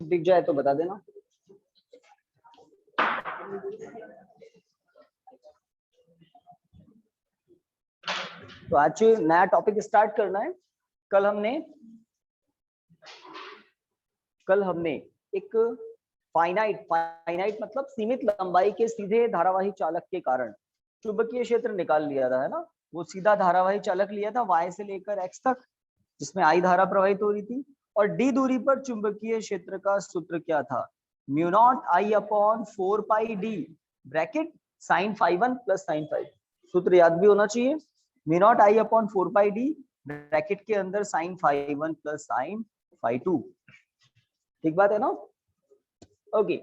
दिख जाए तो बता देना। तो आज नया टॉपिक स्टार्ट करना है। कल हमने एक फाइनाइट मतलब सीमित लंबाई के सीधे धारावाही चालक के कारण चुंबकीय क्षेत्र निकाल लिया था, है ना। वो सीधा धारावाही चालक लिया था y से लेकर x तक, जिसमें I धारा प्रवाहित हो रही थी, और d दूरी पर चुंबकीय क्षेत्र का सूत्र क्या था? Mu naught I upon 4 pi d bracket sine phi 1 plus sine phi. सूत्र याद भी होना चाहिए। Mu naught I upon 4 pi d bracket के अंदर sine phi 1 plus sine phi 2। ठीक बात है ना। ओके,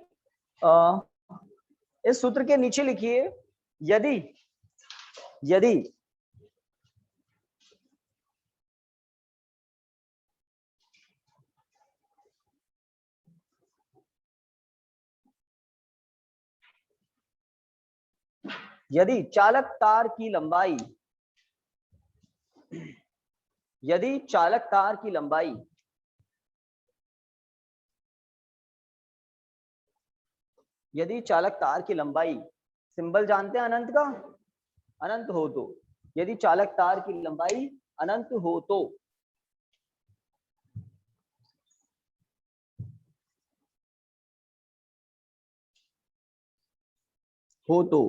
इस सूत्र के नीचे लिखिए, यदि चालक तार की लंबाई सिंबल जानते हैं अनंत का, अनंत हो तो, यदि चालक तार की लंबाई अनंत हो तो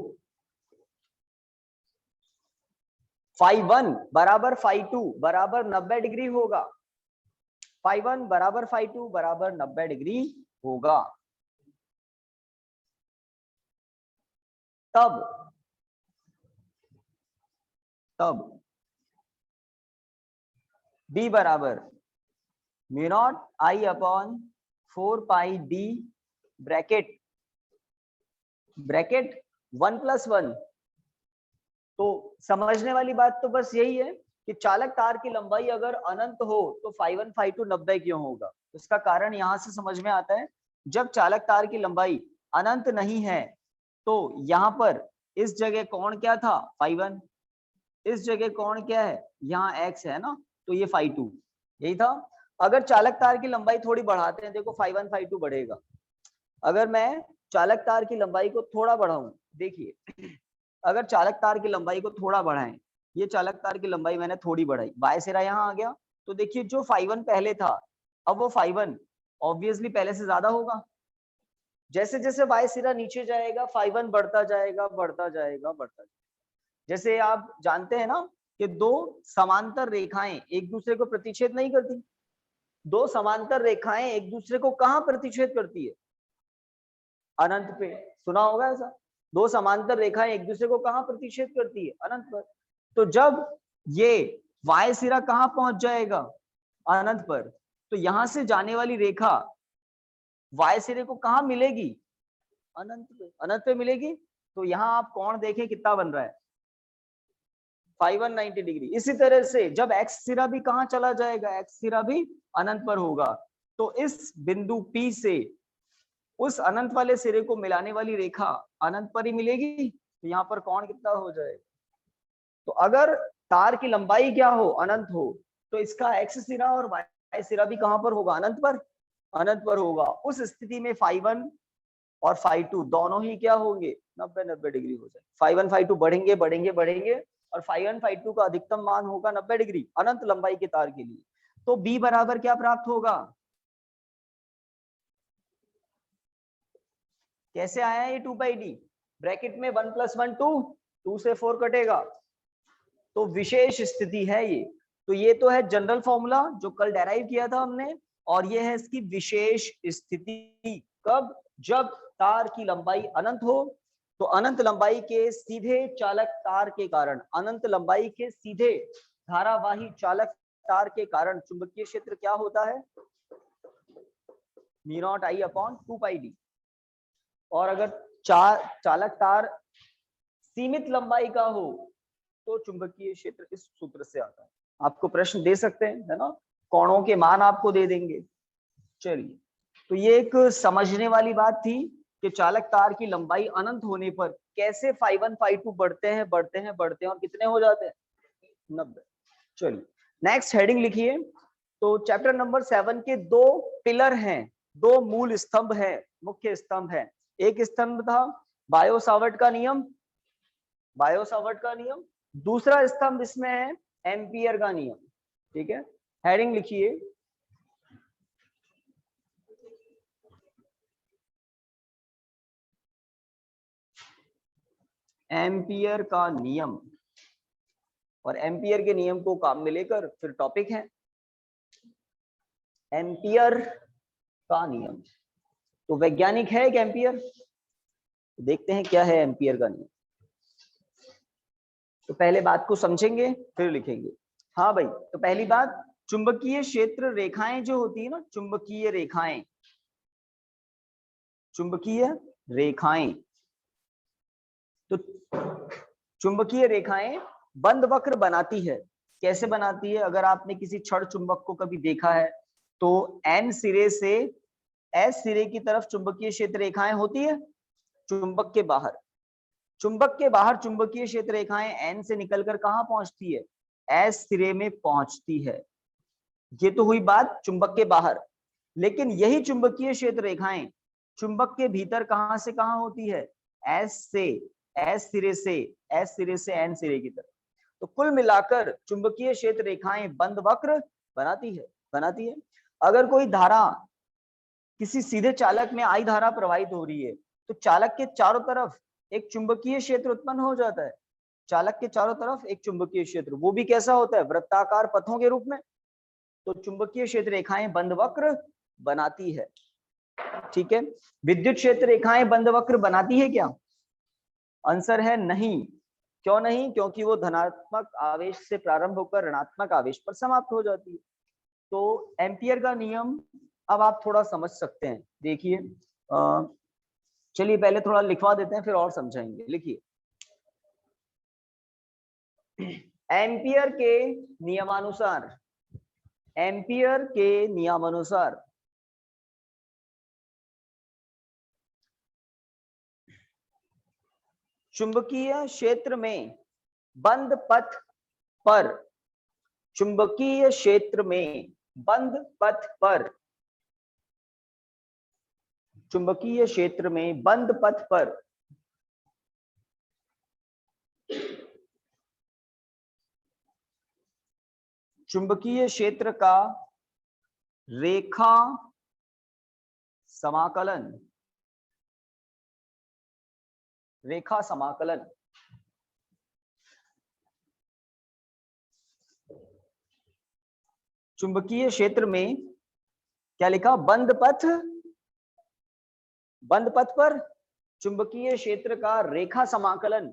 फाई 1 बराबर फाई 2 बराबर 90 डिग्री होगा। फाई 1 बराबर फाई 2 बराबर 90 डिग्री होगा। तब b बराबर mu naught I upon 4 pi d bracket 1 plus 1। तो समझने वाली बात तो बस यही है कि चालक तार की लंबाई अगर अनंत हो तो फाई 1 फाई 2 90 क्यों होगा। उसका कारण यहां से समझ में आता है, जब चालक तार की लंबाई अनंत नहीं है तो यहाँ पर इस जगह कोण क्या था? फाई 1। इस जगह कोण क्या है? यहाँ x है ना, तो ये फाई 2 यही था। अगर चालक तार की लंबाई थोड़ी बढ़ाते हैं, देखो फाई 1 फाई 2 बढ़ेगा। अगर मैं चालक तार की लंबाई को थोड़ा बढ़ाऊं, देखिए अगर चालक तार की लंबाई को थोड़ा बढ़ाएं, ये चालक तार की लंबाई मैंने थोड़ी बढ़ाई, बाय सिरा यहाँ आ गया, तो देखिए जो फाई 1 पहले था, अब वो फाई 1 ऑब्वियसली पहले से ज्यादा होगा। जैसे जैसे वाई सिरा नीचे जाएगा फाई 1 बढ़ता जाएगा। जैसे आप जानते हैं ना कि दो समांतर रेखाएं एक दूसरे को प्रतिच्छेद नहीं करती। दो समांतर रेखाएं एक दूसरे को कहां प्रतिच्छेद करती है? अनंत पे। सुना होगा ऐसा, दो समांतर रेखाएं एक दूसरे को कहां प्रतिच्छेद करती है? अनंत पर। तो जब ये वाई सिरा कहां पहुंच जाएगा? अनंत पर। तो यहां से जाने वाली रेखा वाई सिरे को कहां मिलेगी? अनंत पे मिलेगी। तो यहां आप कोण देखें कितना बन रहा है? Phi 1 90 degree. इसी तरह से जब एक्स सिरा भी कहां चला जाएगा? एक्स सिरा भी अनंत पर होगा। तो इस बिंदु P से उस अनंत वाले सिरे को मिलाने वाली रेखा अनंत पर ही मिलेगी। तो यहाँ पर कोण कितना हो जाएगा? तो अगर तार की लंबाई क्या हो? अनंत हो, तो इसका एक्स सिरा और वाई सिरा भी कहां पर होगा? अनंत पर होगा। उस स्थिति में फाई 1 और फाई 2 दोनों ही क्या होंगे? 90 डिग्री हो जाए। फाई 1 फाई 2 बढ़ेंगे और फाई 1 फाई 2 का अधिकतम मान होगा 90 डिग्री अनंत लंबाई के तार के लिए। तो b बराबर क्या प्राप्त होगा? कैसे आया ये 2 पाई डी? ब्रैकेट में 1 प्लस 1 2 से 4 कटेगा, तो विशेष स्थिति है ये। तो ये तो है जनरल फॉर्मूला जो कल डेराइव किया था हमने, और ये है इसकी विशेष स्थिति। कब? जब तार की लंबाई अनंत हो। तो अनंत लंबाई के सीधे चालक तार के कारण, अनंत लंबाई के सीधे धारावाही चालक तार के कारण चुंबकीय क्षेत्र क्या होता है? Mu naught I upon 2 pi D. और अगर चालक तार सीमित लंबाई का हो तो चुंबकीय क्षेत्र इस सूत्र से आता है। आपको प्रश्न दे सकते हैं, है ना, कोणों के मान आपको दे देंगे। चलिए, तो ये एक समझने वाली बात थी कि चालक तार की लंबाई अनंत होने पर कैसे फाई 1 फाई 2 बढ़ते हैं और कितने हो जाते हैं? 90। चलिए नेक्स्ट हेडिंग लिखिए। तो चैप्टर नंबर 7 के दो पिलर हैं, दो मूल स्तंभ है, मुख्य स्तंभ है। एक स्तंभ था बायो-सावर्ट का नियम, बायो-सावर्ट का नियम। दूसरा स्तंभ इसमें है एम्पियर का नियम। ठीक है, हेडिंग लिखिए, एम्पियर का नियम। और एम्पियर के नियम को काम में लेकर फिर टॉपिक है एम्पियर का नियम। तो वैज्ञानिक है एक एम्पियर, देखते हैं क्या है एम्पियर का नियम। तो पहले बात को समझेंगे फिर लिखेंगे। हाँ भाई, तो पहली बात, चुंबकीय क्षेत्र रेखाएं जो होती है ना, चुंबकीय रेखाएं, चुंबकीय रेखाएं, तो चुंबकीय रेखाएं बंद वक्र बनाती है। कैसे बनाती है? अगर आपने किसी छड़ चुंबक को कभी देखा है तो एन सिरे से एस सिरे की तरफ चुंबकीय क्षेत्र रेखाएं होती है। चुंबक के बाहर, चुंबक के बाहर चुंबकीय क्षेत्र रेखाएं एन से निकलकर कहां पहुंचती है? एस सिरे में पहुंचती है। ये तो हुई बात चुंबक के बाहर। लेकिन यही चुंबकीय क्षेत्र रेखाएं चुंबक के भीतर कहां से कहां होती है? एस से एस सिरे से एस सिरे से एन सिरे की तरफ। तो कुल मिलाकर चुंबकीय क्षेत्र रेखाएं बंद वक्र बनाती है। अगर कोई धारा किसी सीधे चालक में आई धारा प्रवाहित हो रही है तो चालक के चारों तरफ एक चुंबकीय क्षेत्र उत्पन्न हो जाता है। चालक के चारों तरफ एक चुंबकीय क्षेत्र, वो भी कैसा होता है? वृत्ताकार पथों के रूप में। तो चुंबकीय क्षेत्र रेखाएं बंद वक्र बनाती है। ठीक है, विद्युत क्षेत्र रेखाएं बंद वक्र बनाती है क्या? आंसर है नहीं। क्यों नहीं? क्योंकि वो धनात्मक आवेश से प्रारंभ होकर ऋणात्मक आवेश पर समाप्त हो जाती है। तो एम्पियर का नियम अब आप थोड़ा समझ सकते हैं। देखिए, चलिए पहले थोड़ा लिखवा देते हैं फिर और समझाएंगे। लिखिए, एम्पियर के नियमानुसार, एम्पियर के नियमानुसार चुंबकीय क्षेत्र में बंद पथ पर, चुंबकीय क्षेत्र में बंद पथ पर, चुंबकीय क्षेत्र में बंद पथ पर चुंबकीय क्षेत्र का रेखा समाकलन, रेखा समाकलन चुंबकीय क्षेत्र में क्या लिखा? बंद पथ, बंद पथ पर चुंबकीय क्षेत्र का रेखा समाकलन।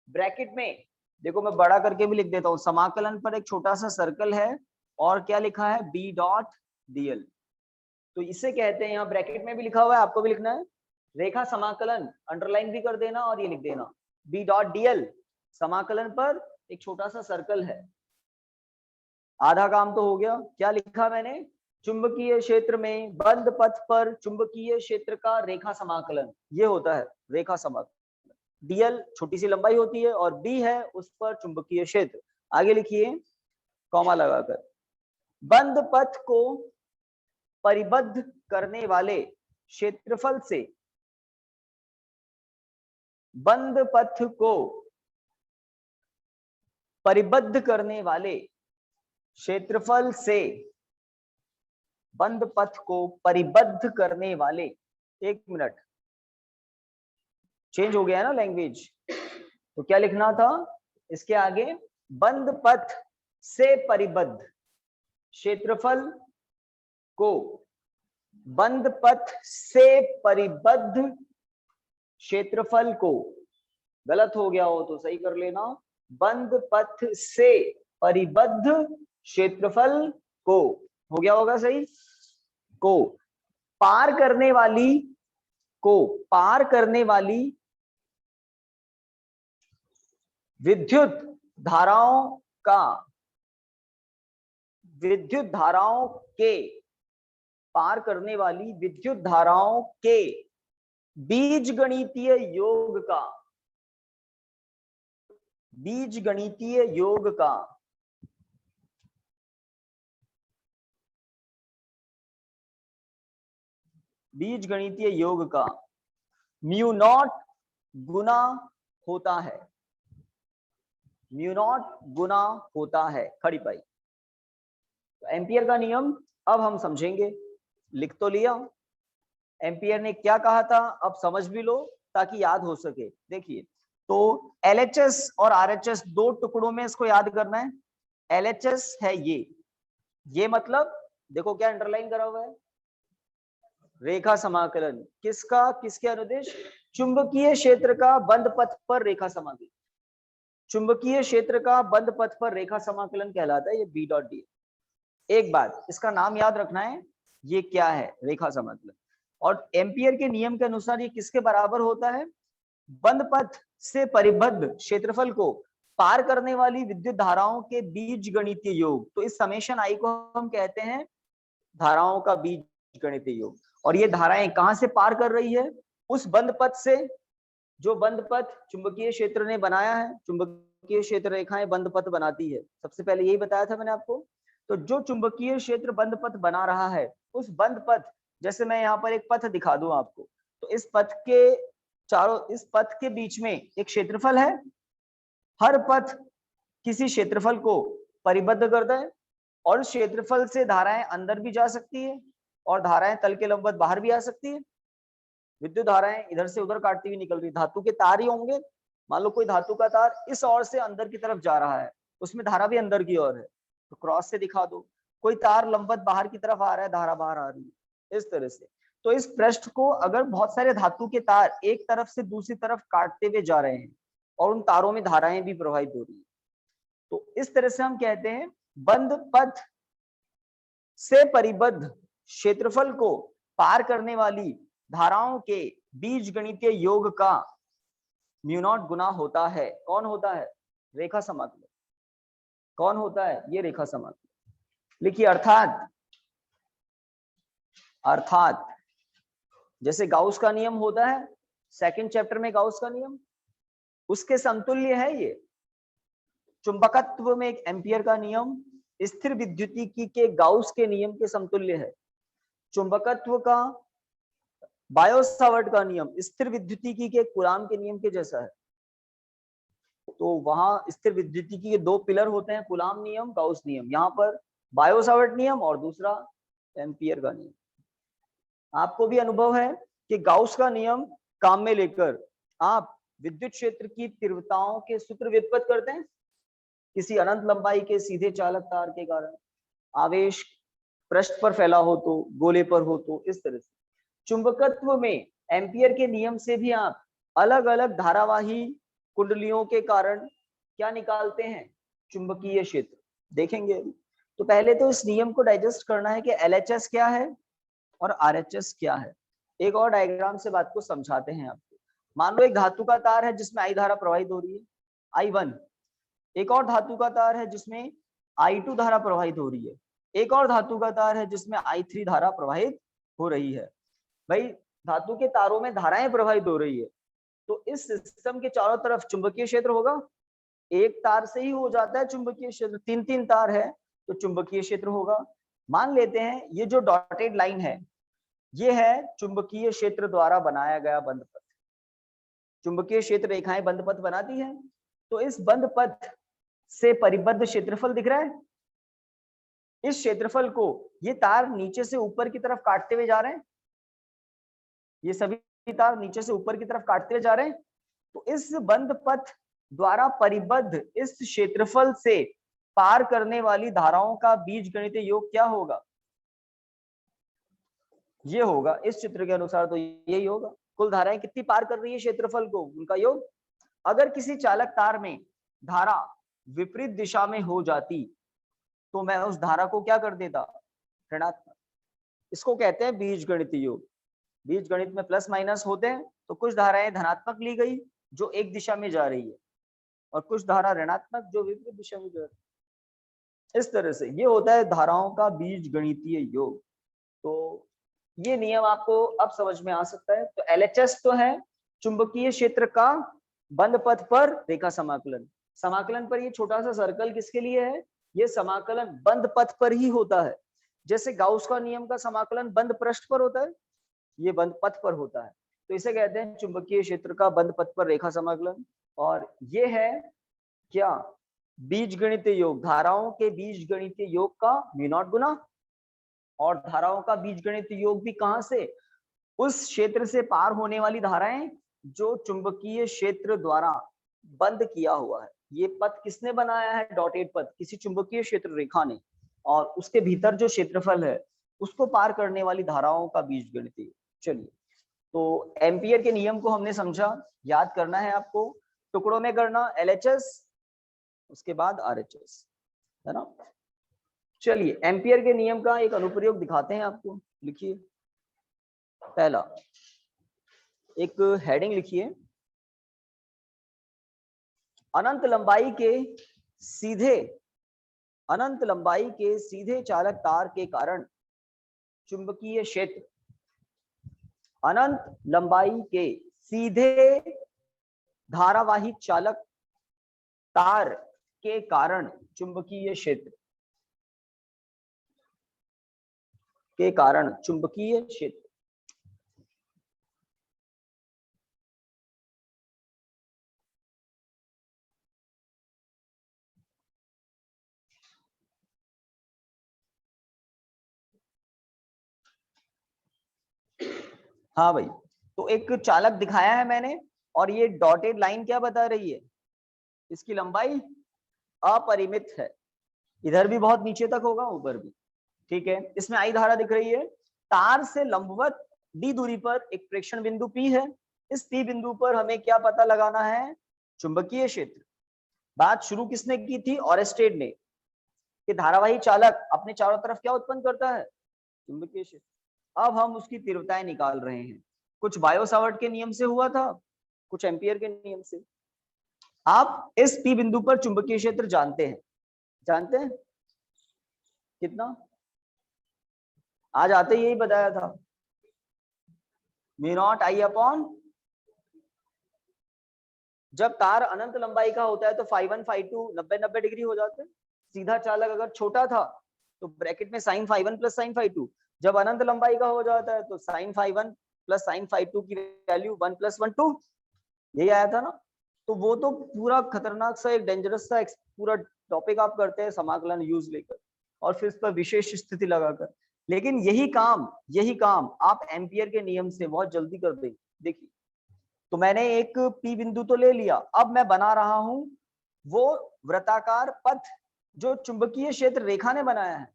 ब्रैकेट में देखो, मैं बड़ा करके भी लिख देता हूं, समाकलन पर एक छोटा सा सर्कल है और क्या लिखा है? B dot DL. तो इसे कहते हैं, यहाँ ब्रैकेट में भी लिखा हुआ है, आपको भी लिखना है, रेखा समाकलन। अंडरलाइन भी कर देना और ये लिख देना बी डॉट डीएल। समाकलन पर एक छोटा सा सर्कल है। आधा काम तो हो गया। क्या लिखा मैंने? चुंबकीय क्षेत्र में बंद पथ पर चुंबकीय क्षेत्र का रेखा समाकलन, ये होता है रेखा समाकलन। डीएल छोटी सी लंबाई होती है और बी है उस पर चुंबकीय क्षेत्र। आगे लिखिए कॉमा लगाकर, बंद पथ को परिबद्ध करने वाले क्षेत्रफल से, बंद पथ को परिबद्ध करने वाले क्षेत्रफल से, बंद पथ को परिबद्ध करने वाले, एक मिनट, चेंज हो गया है ना लैंग्वेज, तो क्या लिखना था इसके आगे? बंद पथ से परिबद्ध क्षेत्रफल को, बंद पथ से परिबद्ध क्षेत्रफल को, गलत हो गया हो तो सही कर लेना, बंद पथ से परिबद्ध क्षेत्रफल को, हो गया होगा सही, को पार करने वाली, को पार करने वाली विद्युत धाराओं का, विद्युत धाराओं के, पार करने वाली विद्युत धाराओं के बीजगणितीय योग का, बीजगणितीय योग का बीज गणितीय योग का म्यू नॉट गुना होता है, म्यू नॉट गुना होता है खड़ी पाई। तो एम्पियर का नियम अब हम समझेंगे, लिख तो लिया। एम्पियर ने क्या कहा था अब समझ भी लो ताकि याद हो सके। देखिए, तो LHS और RHS दो टुकड़ों में इसको याद करना है। LHS है ये मतलब देखो क्या अंडरलाइन करा हुआ है, रेखा समाकलन। किसका, किसके अनुदेश, चुंबकीय क्षेत्र का बंद पथ पर रेखा समाकलन। चुंबकीय क्षेत्र का बंद पथ पर रेखा समाकलन कहलाता है ये B डॉट डी। एक बात इसका नाम याद रखना है, ये क्या है रेखा समाकलन। और एम्पियर के नियम के अनुसार ये किसके बराबर होता है, बंद पथ से परिबद्ध क्षेत्रफल को पार करने वाली विद्युत धाराओं के बीज गणितीय योग। तो इस समेशन आई को हम कहते हैं धाराओं का बीज गणितीय योग। और ये धाराएं कहां से पार कर रही है, उस बंद पथ से जो बंद पथ चुंबकीय क्षेत्र ने बनाया है। चुंबकीय क्षेत्र रेखाएं बंद पथ बनाती है, सबसे पहले यही बताया था मैंने आपको। तो जो चुंबकीय क्षेत्र बंद पथ बना रहा है, उस बंद पथ, जैसे मैं यहाँ पर एक पथ दिखा दूं आपको, तो इस पथ के चारों, इस पथ के बीच में एक क्षेत्रफल है। हर पथ किसी क्षेत्रफल को परिबद्ध करता है और उस क्षेत्रफल से धाराएं अंदर भी जा सकती है और धाराएं तल के लंबवत बाहर भी आ सकती है। विद्युत धाराएं इधर से उधर काटती हुई निकल रही, धातु के तार ही होंगे। मान लो कोई धातु का तार इस ओर से अंदर की तरफ जा रहा है, उसमें धारा भी अंदर की ओर है, तो क्रॉस से दिखा दो। कोई तार लंबवत बाहर की तरफ आ रहा है, धारा बाहर आ रही है, इस तरह से। तो इस पृष्ठ को अगर बहुत सारे धातु के तार एक तरफ से दूसरी तरफ काटते हुए जा रहे हैं और उन तारों में धाराएं भी प्रवाहित हो रही है, तो इस तरह से हम कहते हैं बंद पथ से परिबद्ध क्षेत्रफल को पार करने वाली धाराओं के बीज गणितीय योग का म्यू नॉट गुना होता है। कौन होता है, रेखा समाकलन। कौन होता है, ये रेखा समाकलन। लिखिए अर्थात, अर्थात जैसे गाउस का नियम होता है, सेकंड चैप्टर में गाउस का नियम, उसके समतुल्य है ये। चुंबकत्व में एक एम्पियर का नियम स्थिर विद्युतिकी के गाउस के नियम के समतुल्य है। चुंबकत्व का बायो सावर्ट का नियम स्थिर विद्युतिकी के कूलाम के नियम के जैसा है। तो वहां स्थिर विद्युतिकी के दो पिलर होते हैं, कूलाम नियम, गाउस नियम। यहाँ पर बायो सावर्ट नियम और दूसरा एम्पियर का नियम। आपको भी अनुभव है कि गाउस का नियम काम में लेकर आप विद्युत क्षेत्र की तीव्रताओं के सूत्र व्युत्पत्त करते हैं। किसी अनंत लंबाई के सीधे चालक तार के कारण आवेश पृष्ठ पर फैला हो तो, गोले पर हो तो, इस तरह से। चुंबकत्व में एम्पियर के नियम से भी आप अलग अलग धारावाही कुंडलियों के कारण क्या निकालते हैं, चुंबकीय क्षेत्र। देखेंगे। तो पहले तो इस नियम को डाइजेस्ट करना है कि LHS क्या है और RHS क्या है। एक और डायग्राम से बात को समझाते हैं आपको। मान लो एक धातु का तार है जिसमें I धारा प्रवाहित हो रही है, I1। एक और धातु का तार है जिसमें I2 धारा प्रवाहित हो रही है। एक और धातु का तार है जिसमें I3 धारा प्रवाहित हो रही है। भाई धातु के तारों में धाराएं प्रवाहित हो रही है, तो इस सिस्टम के चारों तरफ चुंबकीय क्षेत्र होगा। एक तार से ही हो जाता है चुंबकीय क्षेत्र, तीन तीन तार है तो चुंबकीय क्षेत्र होगा। मान लेते हैं ये जो डॉटेड लाइन है, ये है चुंबकीय क्षेत्र द्वारा बनाया गया बंद पथ। चुंबकीय क्षेत्र रेखाएं बंद पथ बनाती है, तो इस बंद पथ से परिबद्ध क्षेत्रफल दिख रहा है। इस क्षेत्रफल को ये तार नीचे से ऊपर की तरफ काटते हुए जा रहे हैं, ये सभी तार नीचे से ऊपर की तरफ काटते हुए जा रहे हैं। तो इस बंद पथ द्वारा परिबद्ध इस क्षेत्रफल से पार करने वाली धाराओं का बीजगणितीय योग क्या होगा, ये होगा। इस चित्र के अनुसार तो यही होगा। कुल धाराएं कितनी पार कर रही है क्षेत्रफल को, उनका योग। अगर किसी चालक तार में धारा विपरीत दिशा में हो जाती तो मैं उस धारा को क्या कर देता, ऋणात्मक। इसको कहते हैं बीजगणितीय योग। बीज गणित में प्लस माइनस होते हैं, तो कुछ धाराएं धनात्मक ली गई जो एक दिशा में जा रही है और कुछ धारा ऋणात्मक जो विपरीत दिशा में जा रही है। इस तरह से ये होता है धाराओं का बीज गणितीय योग। तो ये नियम आपको अब समझ में आ सकता है। तो LHS तो है चुंबकीय क्षेत्र का बंद पथ पर रेखा समाकलन। समाकलन पर ये छोटा सा सर्कल किसके लिए है, ये समाकलन बंद पथ पर ही होता है। जैसे गाउस का नियम का समाकलन बंद पृष्ठ पर होता है, ये बंद पथ पर होता है, तो इसे कहते हैं चुंबकीय क्षेत्र का बंद पथ पर रेखा समाकलन। और ये है क्या, बीजगणितीय योग, धाराओं के बीजगणितीय योग का म्यू नॉट गुना, और धाराओं का बीजगणितीय योग भी कहां से, उस क्षेत्र से पार होने वाली धाराएं जो चुंबकीय क्षेत्र द्वारा बंद किया हुआ है। ये पथ किसने बनाया है, डॉटेड पथ, किसी चुंबकीय क्षेत्र रेखा ने, और उसके भीतर जो क्षेत्रफल है उसको पार करने वाली धाराओं का बीजगणितीय। चलिए, तो एम्पियर के नियम को हमने समझा, याद करना है आपको, टुकड़ों में करना, LHS उसके बाद RHS, है ना। चलिए, एम्पियर के नियम का एक अनुप्रयोग दिखाते हैं आपको। लिखिए, पहला एक हेडिंग लिखिए, अनंत लंबाई के सीधे चालक तार के कारण चुंबकीय क्षेत्र, अनंत लंबाई के सीधे धारावाही चालक तार के कारण चुंबकीय क्षेत्र हाँ भाई, तो एक चालक दिखाया है मैंने, और ये डॉटेड लाइन क्या बता रही है, इसकी लंबाई अपरिमित है, इधर भी बहुत नीचे तक होगा, ऊपर भी, ठीक है। इसमें आई धारा दिख रही है, तार से लंबवत डी दूरी पर एक प्रेक्षण बिंदु P है, इस P बिंदु पर हमें क्या पता लगाना है, चुंबकीय क्षेत्र। बात शुरू किसने की थी, ऑरेस्टेड ने, कि धारावाही चालक अपने चारों तरफ क्या उत्पन्न करता है, चुंबकीय क्षेत्र। अब हम उसकी तीव्रताएं निकाल रहे हैं, कुछ बायो सावर्ट के नियम से हुआ था, कुछ एम्पियर के नियम से। आप इस P बिंदु पर चुंबकीय क्षेत्र जानते हैं कितना, आज आते यही बताया था, म्यू नॉट I अपॉन, जब तार अनंत लंबाई का होता है तो φ1 φ2 90-90 डिग्री हो जाते हैं। सीधा चालक अगर छोटा था तो ब्रैकेट में sin φ1 प्लस sin φ2, जब अनंत लंबाई का हो जाता है तो sin φ1 प्लस sin φ2 की वैल्यू 1 + 1 2, यही आया था ना। तो वो तो पूरा खतरनाक सा एक डेंजरस सा पूरा टॉपिक आप करते हैं समाकलन यूज लेकर, और फिर इस पर विशेष स्थिति लगाकर, लेकिन यही काम आप एम्पियर के नियम से बहुत जल्दी कर देंगे। देखिए, तो मैंने एक P बिंदु तो ले लिया, अब मैं बना रहा हूं वो वृत्ताकार पथ जो चुंबकीय क्षेत्र रेखा ने बनाया है।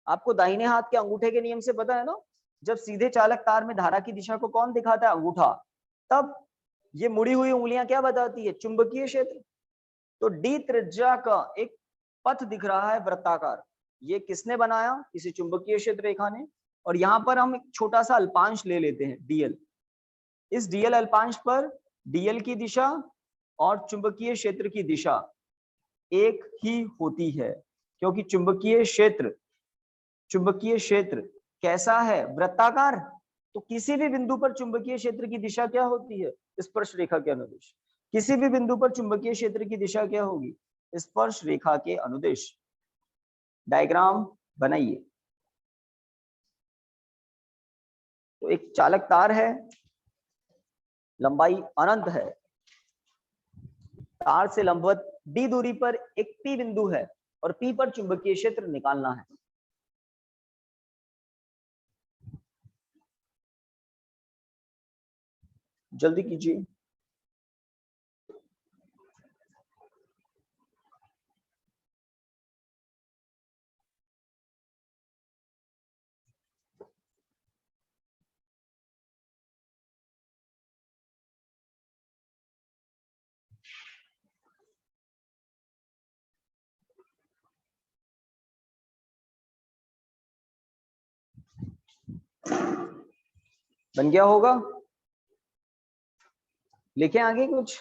आपको दाहिने हाथ के अंगूठे के नियम से पता है ना, जब सीधे चालक तार में धारा की दिशा को कौन दिखाता है, अंगूठा, तब ये मुड़ी हुई उंगलियां क्या बताती है, चुंबकीय क्षेत्र। तो D त्रिज्या का एक पथ दिख रहा है वृत्ताकार, ये किसने बनाया, किसी चुंबकीय क्षेत्र रेखा ने। और यहाँ पर हम एक छोटा सा अल्पांश ले लेते हैं DL, इस DL अल्पांश पर DL की दिशा और चुंबकीय क्षेत्र की दिशा एक ही होती है, क्योंकि चुंबकीय क्षेत्र कैसा है, वृत्ताकार। तो किसी भी बिंदु पर चुंबकीय क्षेत्र की दिशा क्या होती है, स्पर्श रेखा के अनुदिश। किसी भी बिंदु पर चुंबकीय क्षेत्र की दिशा क्या होगी, स्पर्श रेखा के अनुदिश। डायग्राम बनाइए। तो एक चालक तार है, लंबाई अनंत है, तार से लंबवत D दूरी पर एक P बिंदु है, और P पर चुंबकीय क्षेत्र निकालना है। जल्दी कीजिए। बन गया होगा, लिखें आगे कुछ।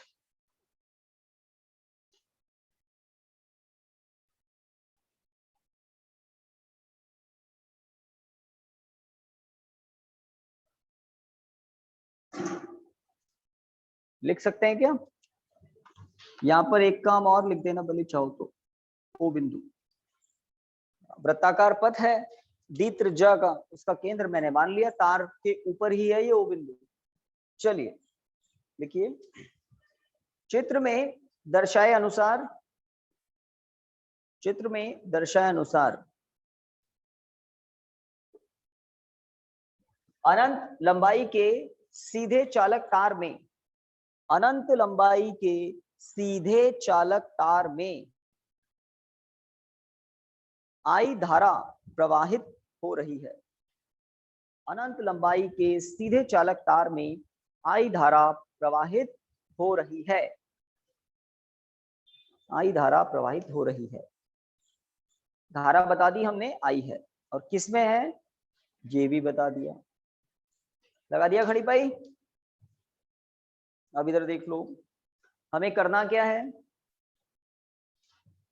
लिख सकते हैं क्या, यहाँ पर एक काम और लिख देना भले चाहो तो, O बिंदु वृत्ताकार पथ है, डी त्रिज्या का, उसका केंद्र मैंने मान लिया तार के ऊपर ही है ये ओ बिंदु। चलिए देखिए चित्र में दर्शाए अनुसार, चित्र में दर्शाए अनुसार अनंत लंबाई के सीधे चालक तार में, अनंत लंबाई के सीधे चालक तार में आई धारा प्रवाहित हो रही है। अनंत लंबाई के सीधे चालक तार में आई धारा प्रवाहित हो रही है, आई धारा प्रवाहित हो रही है। धारा बता दी हमने आई है, और किस में है ये भी बता दिया। लगा दिया खड़ी पाई। अब इधर देख लो, हमें करना क्या है,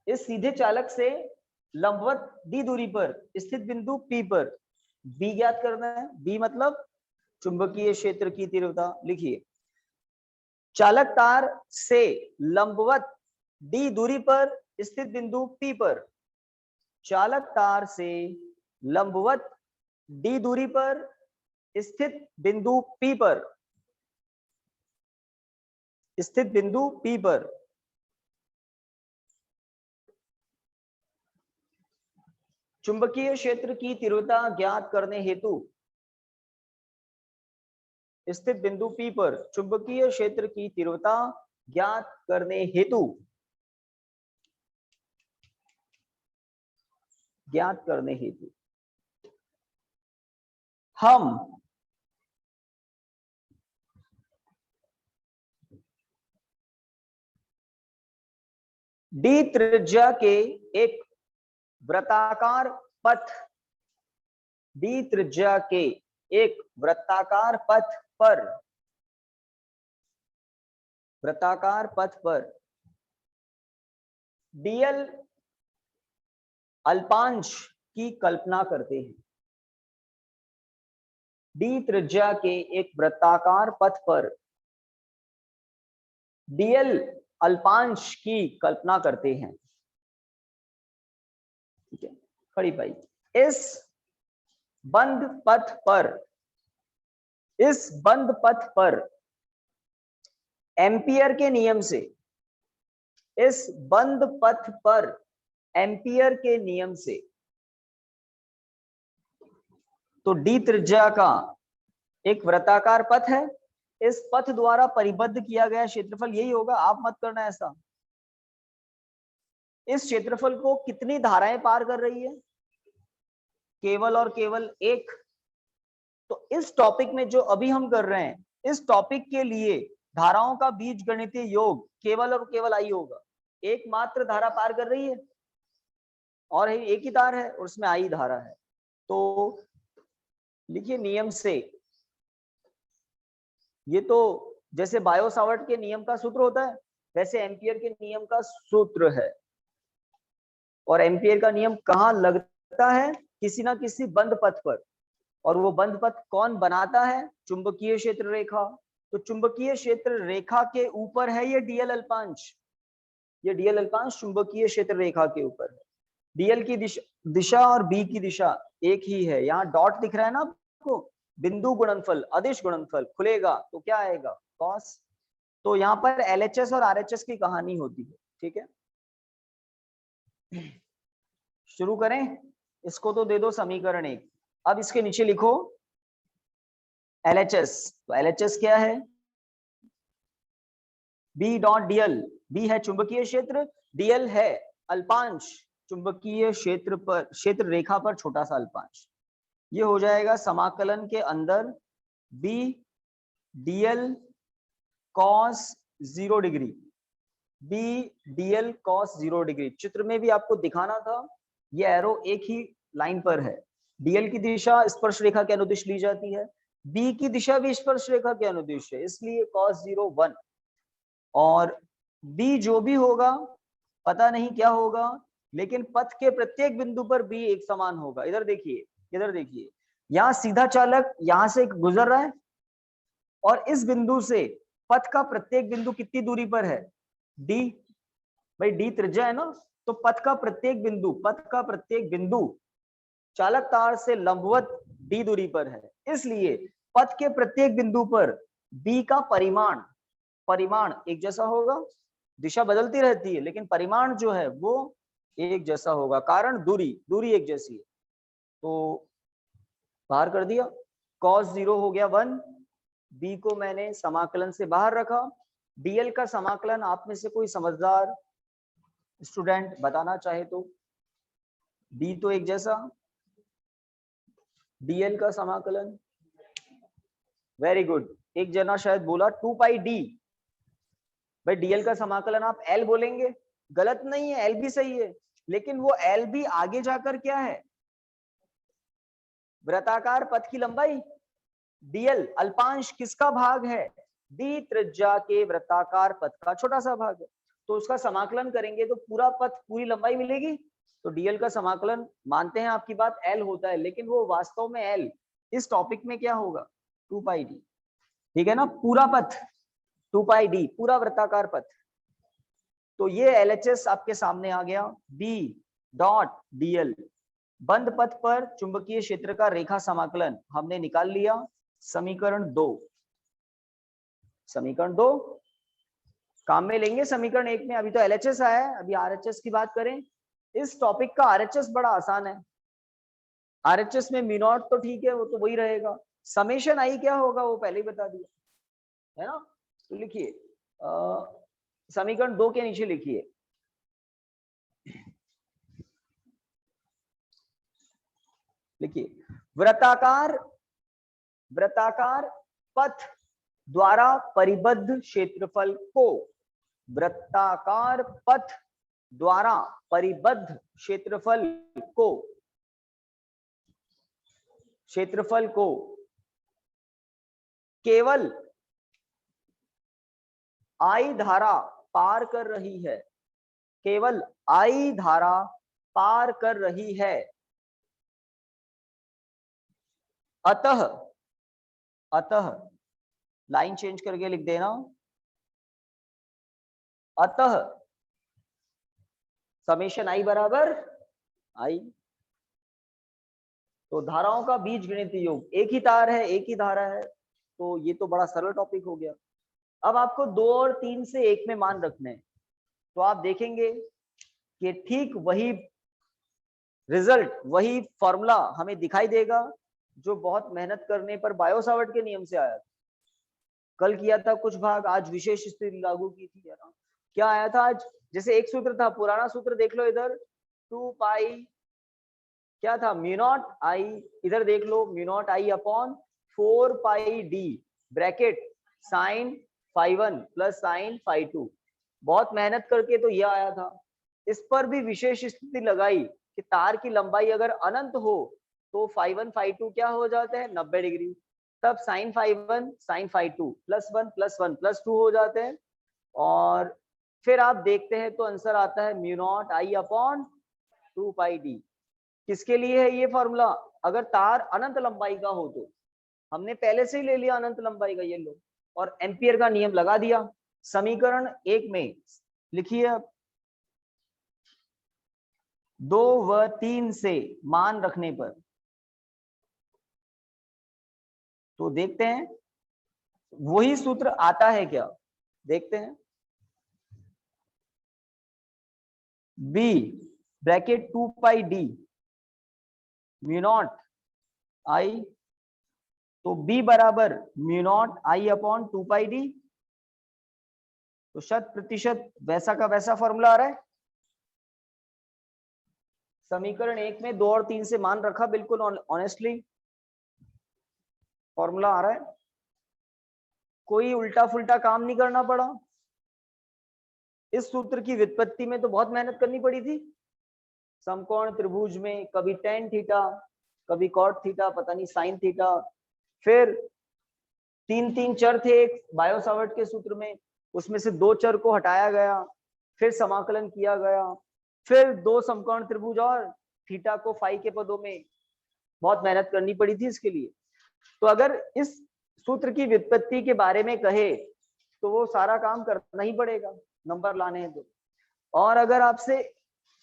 इस सीधे चालक से लंबवत डी दूरी पर स्थित बिंदु P पर B ज्ञात करना है। B मतलब चुंबकीय क्षेत्र की तीव्रता। लिखिए चालक तार से लंबवत D दूरी पर स्थित बिंदु P पर, चालक तार से लंबवत D दूरी पर स्थित बिंदु P पर, स्थित बिंदु P पर चुंबकीय क्षेत्र की तीव्रता ज्ञात करने हेतु, स्थित बिंदु P पर चुंबकीय क्षेत्र की तीव्रता ज्ञात करने हेतु, ज्ञात करने हेतु हम डी त्रिज्या के एक वृत्ताकार पथ, डी त्रिज्या के एक वृत्ताकार पथ पर, वृत्ताकार पथ पर डीएल अल्पांश की कल्पना करते हैं। डी त्रिज्या के एक वृत्ताकार पथ पर डीएल अल्पांश की कल्पना करते हैं। ठीक है खड़ी पाई। इस बंद पथ पर, इस बंद पथ पर एम्पियर के नियम से, इस बंद पथ पर एम्पियर के नियम से, तो डी त्रिज्या का एक वृत्ताकार पथ है, इस पथ द्वारा परिबद्ध किया गया क्षेत्रफल यही होगा। आप मत करना ऐसा। इस क्षेत्रफल को कितनी धाराएं पार कर रही है, केवल और केवल एक। तो इस टॉपिक में जो अभी हम कर रहे हैं, इस टॉपिक के लिए धाराओं का बीजगणितीय योग केवल और केवल आई होगा। एकमात्र धारा पार कर रही है और एक ही तार है और उसमें आई धारा है। तो लिखिए नियम से, ये तो जैसे बायो सावर्ट के नियम का सूत्र होता है वैसे एम्पियर के नियम का सूत्र है। और एम्पियर का नियम कहाँ लगता है, किसी ना किसी बंद पथ पर। और वो बंद पथ कौन बनाता है, चुंबकीय क्षेत्र रेखा। तो चुंबकीय क्षेत्र रेखा के ऊपर है ये डीएल अल्पांश, ये डीएल अल्पांश चुंबकीय क्षेत्र रेखा के ऊपर है। डीएल की दिशा और बी की दिशा एक ही है। यहाँ डॉट दिख रहा है ना आपको, बिंदु गुणनफल, अदिश गुणनफल खुलेगा तो क्या आएगा, कॉस। तो यहाँ पर एलएचएस और आरएचएस की कहानी होती है। ठीक है शुरू करें। इसको तो दे दो समीकरण एक। अब इसके नीचे लिखो एलएचएस। तो एलएचएस क्या है, बी डॉट डीएल। बी है चुंबकीय क्षेत्र, डीएल है अल्पांश चुंबकीय क्षेत्र पर, क्षेत्र रेखा पर छोटा सा अल्पांश। ये हो जाएगा समाकलन के अंदर B DL cos 0 degree, B DL cos 0 degree. चित्र में भी आपको दिखाना था, ये एरो एक ही लाइन पर है। डीएल की दिशा स्पर्श रेखा के अनुदिश ली जाती है, बी की दिशा भी स्पर्श रेखा के अनुदिश है, इसलिए cos 0 1। और बी जो भी होगा पता नहीं क्या होगा, लेकिन पथ के प्रत्येक बिंदु पर बी एक समान होगा। इधर देखिए, इधर देखिए, यहाँ सीधा चालक यहाँ से गुजर रहा है और इस बिंदु से पथ का प्रत्येक बिंदु कितनी दूरी पर है, डी। भाई डी त्रिज्या है ना, तो पथ का प्रत्येक बिंदु, पथ का प्रत्येक बिंदु चालक तार से लंबवत d दूरी पर है, इसलिए पथ के प्रत्येक बिंदु पर b का परिमाण एक जैसा होगा। दिशा बदलती रहती है लेकिन परिमाण जो है वो एक जैसा होगा, कारण दूरी एक जैसी है। तो बाहर कर दिया, cos 0 हो गया 1, b को मैंने समाकलन से बाहर रखा। dl का समाकलन आप में से कोई समझदार स्टूडेंट बताना चाहे तो, d तो एक जैसा, dl का समाकलन, वेरी गुड। एक जना शायद बोला 2 पाई d, भाई dl का समाकलन आप l बोलेंगे, गलत नहीं है, l भी सही है, लेकिन वो l भी आगे जाकर क्या है, वृत्ताकार पथ की लंबाई। dl अल्पांश किसका भाग है, d त्रिज्या के वृत्ताकार पथ का छोटा सा भाग है, तो उसका समाकलन करेंगे तो पूरा पथ पूरी लंबाई मिलेगी। तो dl का समाकलन मानते हैं आपकी बात l होता है, लेकिन वो वास्तव में l इस टॉपिक में क्या होगा 2 पाई d, ठीक है ना, पूरा पथ 2 पाई d, पूरा वृत्ताकार पथ। तो ये LHS आपके सामने आ गया, b डॉट dl बंद पथ पर चुंबकीय क्षेत्र का रेखा समाकलन हमने निकाल लिया। समीकरण 2 काम में लेंगे समीकरण 1 में। अभी तो LHS आया है, अभी RHS की बात करें। इस टॉपिक का RHS बड़ा आसान है। RHS में म्यू नॉट तो ठीक है, वो तो वही रहेगा, समेशन आई क्या होगा वो पहले ही बता दिया है ना। तो लिखिए समीकरण 2 के नीचे लिखिए, वृत्ताकार पथ द्वारा परिबद्ध क्षेत्रफल को, वृत्ताकार पथ द्वारा परिबद्ध क्षेत्रफल को केवल I धारा पार कर रही है, केवल I धारा पार कर रही है, अतः लाइन चेंज करके लिख देना, अतः समेशन I बराबर I। तो धाराओं का बीजगणितीय योग, एक ही तार है एक ही धारा है, तो ये तो बड़ा सरल टॉपिक हो गया। अब आपको 2 और 3 से 1 में मान रखने हैं, तो आप देखेंगे कि ठीक वही रिजल्ट, वही फॉर्मूला हमें दिखाई देगा जो बहुत मेहनत करने पर बायो-सावर्ट के नियम से आया था। कल किया था कुछ भाग, आज विशेष स्थिति लागू की थी यार। क्या आया था आज, जैसे एक सूत्र था, पुराना सूत्र देख लो इधर, 2 पाई क्या था, म्यू नॉट आई, इधर देख लो mu naught I upon 4 pi D bracket sine phi 1 plus sine phi 2। बहुत मेहनत करके तो यह आया था। इस पर भी विशेष स्थिति लगाई कि तार की लंबाई अगर अनंत हो तो फाई 1 फाई 2 क्या हो जाते हैं 90 डिग्री, तब sine phi 1 sine phi 2 plus 1 plus 1 plus 2 हो जाते हैं। और फिर आप देखते हैं तो आंसर आता है mu naught I upon 2 pi D. किसके लिए है ये फॉर्मूला, अगर तार अनंत लंबाई का हो तो, हमने पहले से ही ले लिया अनंत लंबाई का, ये लो, और एम्पियर का नियम लगा दिया। समीकरण 1 में लिखिए अब 2 व 3 से मान रखने पर, तो देखते हैं वही सूत्र आता है क्या, देखते हैं। b ब्रैकेट 2 पाई डी म्यू नॉट आई, तो b बराबर mu naught I upon 2 pi D, तो 100% वैसा का वैसा फॉर्मूला आ रहा है। समीकरण 1 में 2 और 3 से मान रखा, बिल्कुल ऑनेस्टली फॉर्मूला आ रहा है, कोई उल्टा फुल्टा काम नहीं करना पड़ा। इस सूत्र की व्युत्पत्ति में तो बहुत मेहनत करनी पड़ी थी। समकोण त्रिभुज में कभी tan थीटा, कभी cot थीटा, पता नहीं sin थीटा, फिर 3 चर थे एक बायो-सावर्ट के सूत्र में, उसमें से 2 चर को हटाया गया, फिर समाकलन किया गया, फिर 2 समकोण त्रिभुज और थीटा को फाई के पदों में, बहुत मेहनत करनी पड़ी थी इसके लिए। तो अगर इस सूत्र की व्युत्पत्ति के बारे में कहे तो वो सारा काम करना ही पड़ेगा, नंबर लाने हैं तो। और अगर आपसे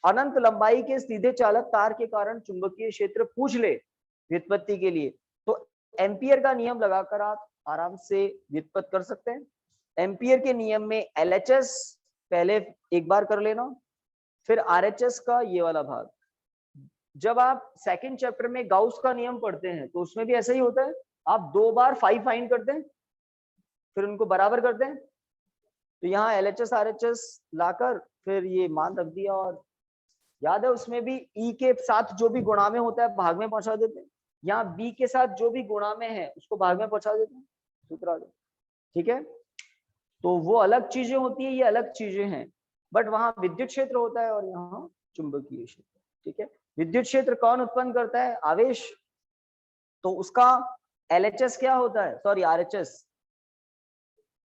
अनंत लंबाई के सीधे चालक तार के कारण चुंबकीय क्षेत्र पूछ ले व्युत्पत्ति के लिए, तो एम्पियर का नियम लगाकर आप आराम से व्युत्पत्ति कर सकते हैं। एम्पियर के नियम में एलएचएस पहले एक बार कर लेना, फिर आरएचएस का ये वाला भाग। जब आप सेकंड चैप्टर में गाउस का नियम पढ़ते हैं तो उसमें भी ऐसा ही होता है, आप 2 बार 5 फाइंड करते हैं फिर उनको बराबर करते हैं। तो यहाँ एलएचएस आरएचएस लाकर फिर ये मान रख दिया, और याद है उसमें भी ई के साथ जो भी गुणा में होता है भाग में पहुंचा देते हैं, यहाँ बी के साथ जो भी गुणा में है उसको भाग में पहुंचा देते हैं, सूत्र आ गया। ठीक है, तो वो अलग चीजें होती है, ये अलग चीजें हैं, बट वहां विद्युत क्षेत्र होता है और यहाँ चुंबकीय क्षेत्र। ठीक है, विद्युत क्षेत्र कौन उत्पन्न करता है? आवेश। तो उसका एलएचएस क्या होता है, सॉरी आरएचएस,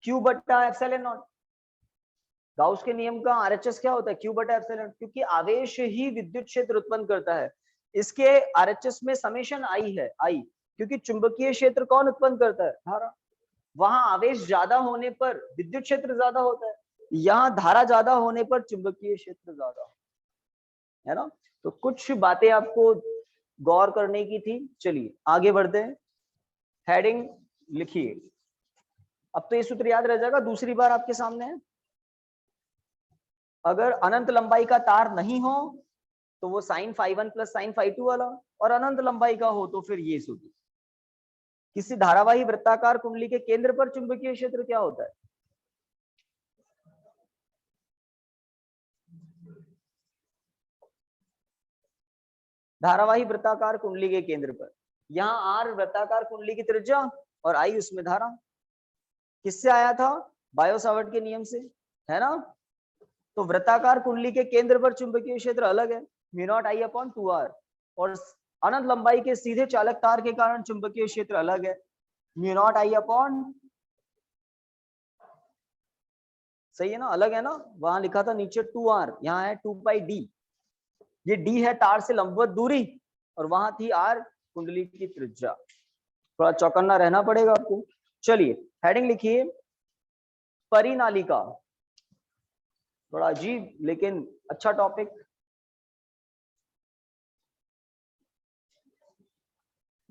क्यू बट्टा एप्सिलॉन नॉट। गाउस के नियम का आरएचएस क्या होता है? क्यू बटा एप्सिलॉन, क्योंकि आवेश ही विद्युत क्षेत्र उत्पन्न करता है। इसके आरएचएस में समेशन आई है, आई, क्योंकि चुंबकीय क्षेत्र कौन उत्पन्न करता है? धारा। वहां आवेश ज्यादा होने पर विद्युत क्षेत्र ज्यादा होता है, यहाँ धारा ज्यादा होने पर चुंबकीय क्षेत्र ज्यादा है ना। तो कुछ बातें आपको गौर करने की थी। चलिए आगे बढ़ते हैं, हेडिंग लिखिए। अब तो ये सूत्र याद रह जाएगा, दूसरी बार आपके सामने है। अगर अनंत लंबाई का तार नहीं हो तो वो sin φ1 प्लस sin φ2 वाला, और अनंत लंबाई का हो तो फिर ये सूत्र। किसी धारावाही वृत्ताकार कुंडली के केंद्र पर चुंबकीय क्षेत्र क्या होता है? धारावाही वृत्ताकार कुंडली के केंद्र पर, यहाँ R वृत्ताकार कुंडली की त्रिज्या और I उसमें धारा। किससे आया था? बायो सावर्ट के नियम से, है ना। तो वृत्ताकार कुंडली के केंद्र पर चुंबकीय क्षेत्र अलग है, μ0I/2R, और अनंत लंबाई के सीधे चालक तार के कारण चुंबकीय क्षेत्र अलग है, μ0I/, सही है ना, अलग है ना। वहां लिखा था नीचे 2R, यहाँ है 2πd। ये d है तार से लंबवत दूरी, और वहां थी R कुंडली की त्रिज्या। थोड़ा चौकन्ना रहना पड़ेगा आपको। चलिए हेडिंग लिखिए, परिनालिका। थोड़ा अजीब लेकिन अच्छा टॉपिक।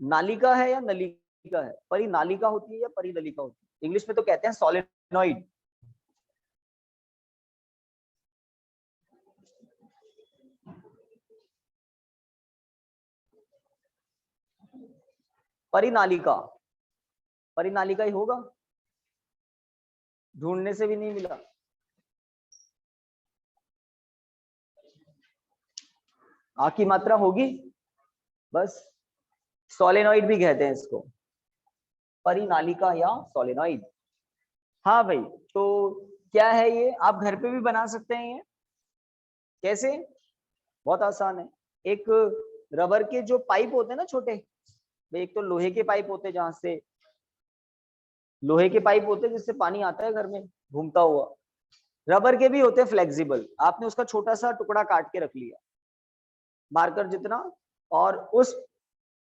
नालिका है या नलिका है? परिनालिका होती है या परिनलिका होती है? इंग्लिश में तो कहते हैं सोलेनॉइड। परिनालिका, परिनालिका ही होगा, ढूंढने से भी नहीं मिला। आ की मात्रा होगी बस, सोलेनॉइड भी कहते हैं इसको, परिनालिका या सोलेनॉइड। हाँ भाई, तो क्या है ये? आप घर पे भी बना सकते हैं। ये कैसे? बहुत आसान है। एक रबर के जो पाइप होते हैं ना छोटे, एक तो लोहे के पाइप होते हैं, जहां से लोहे के पाइप होते हैं जिससे पानी आता है घर में घूमता हुआ। रबर के भी होते हैं फ्लेक्सिबल। आपने उसका छोटा सा टुकड़ा काट के रख लिया, मार्कर जितना, और उस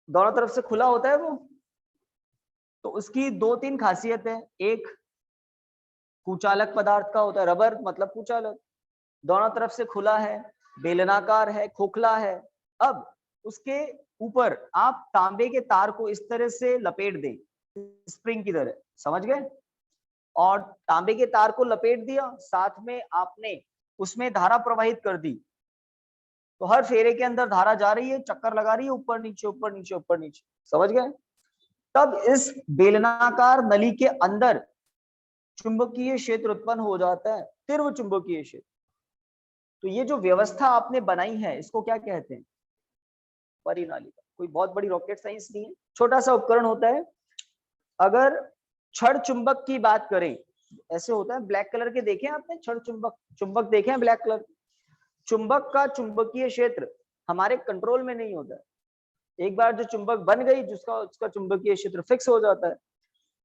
दोनों तरफ से खुला होता है वो, तो उसकी 2-3 खासियत है। एक, कुचालक पदार्थ का होता है, रबर मतलब कुचालक, दोनों तरफ से खुला है, बेलनाकार है, खोखला है। अब उसके ऊपर आप तांबे के तार को इस तरह से लपेट दें, स्प्रिंग की तरह, समझ गए। और तांबे के तार को लपेट दिया, साथ में आपने उसमें धारा प्रवाहित कर दी, तो हर फेरे के अंदर धारा जा रही है, चक्कर लगा रही है, ऊपर नीचे ऊपर नीचे ऊपर नीचे, समझ गए। तब इस बेलनाकार नली के अंदर चुंबकीय क्षेत्र उत्पन्न हो जाता है, तीव्र चुंबकीय क्षेत्र। तो ये जो व्यवस्था आपने बनाई है इसको क्या कहते हैं? परिनालिका। कोई बहुत बड़ी रॉकेट साइंस नहीं है, छोटा सा उपकरण होता है। अगर छड़ चुंबक की बात करें, ऐसे होता है, ब्लैक कलर के देखे आपने छड़ चुंबक? चुंबक देखे हैं ब्लैक कलर? चुंबक का चुंबकीय क्षेत्र हमारे कंट्रोल में नहीं होता है। एक बार जो चुंबक बन गई, जिसका उसका चुंबकीय क्षेत्र फिक्स हो जाता है।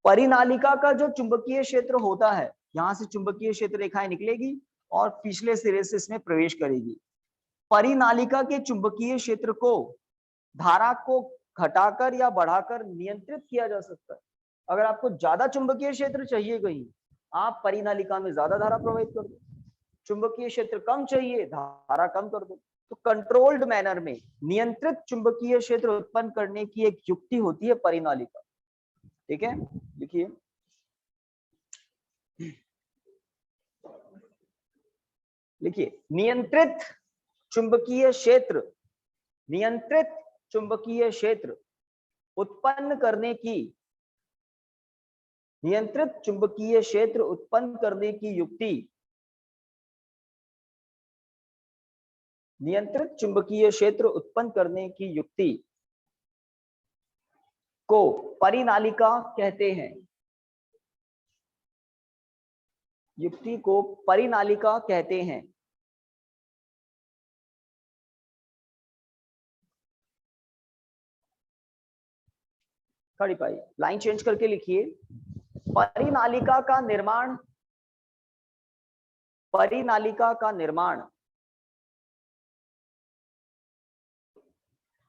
परिनालिका का जो चुंबकीय क्षेत्र होता है, यहाँ से चुंबकीय क्षेत्र रेखाएं निकलेगी और पिछले सिरे से इसमें प्रवेश करेगी। परिनालिका के चुंबकीय क्षेत्र को धारा को घटाकर या बढ़ाकर नियंत्रित किया जा सकता है। अगर आपको ज्यादा चुंबकीय क्षेत्र चाहिए कहीं, आप परिनालिका में ज्यादा धारा प्रवाहित कर दो। चुंबकीय क्षेत्र कम चाहिए, धारा कम कर दो। तो कंट्रोल्ड मैनर में नियंत्रित चुंबकीय क्षेत्र उत्पन्न करने की एक युक्ति होती है परिनालिका। ठीक है, लिखिए। लिखिए, नियंत्रित चुंबकीय क्षेत्र, नियंत्रित चुंबकीय क्षेत्र उत्पन्न करने की, नियंत्रित चुंबकीय क्षेत्र उत्पन्न करने की युक्ति, नियंत्रित चुंबकीय क्षेत्र उत्पन्न करने की युक्ति को परिनालिका कहते हैं। युक्ति को परिनालिका कहते हैं। खड़ी पाई, लाइन चेंज करके लिखिए। परिनालिका का निर्माण, परिनालिका का निर्माण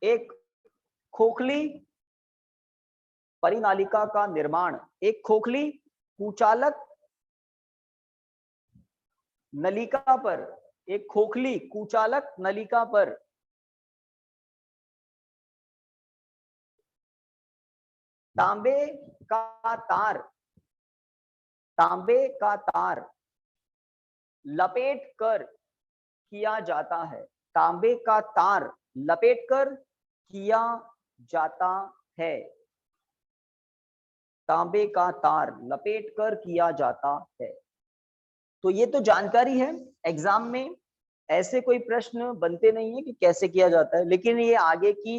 एक खोखली, परिनालिका का निर्माण एक खोखली कुचालक नलिका पर, एक खोखली कुचालक नलिका पर तांबे का तार, तांबे का तार लपेट कर किया जाता है। तांबे का तार लपेट कर किया जाता है। तांबे का तार लपेट कर किया जाता है। तो ये तो जानकारी है, एग्जाम में ऐसे कोई प्रश्न बनते नहीं है कि कैसे किया जाता है, लेकिन ये आगे की,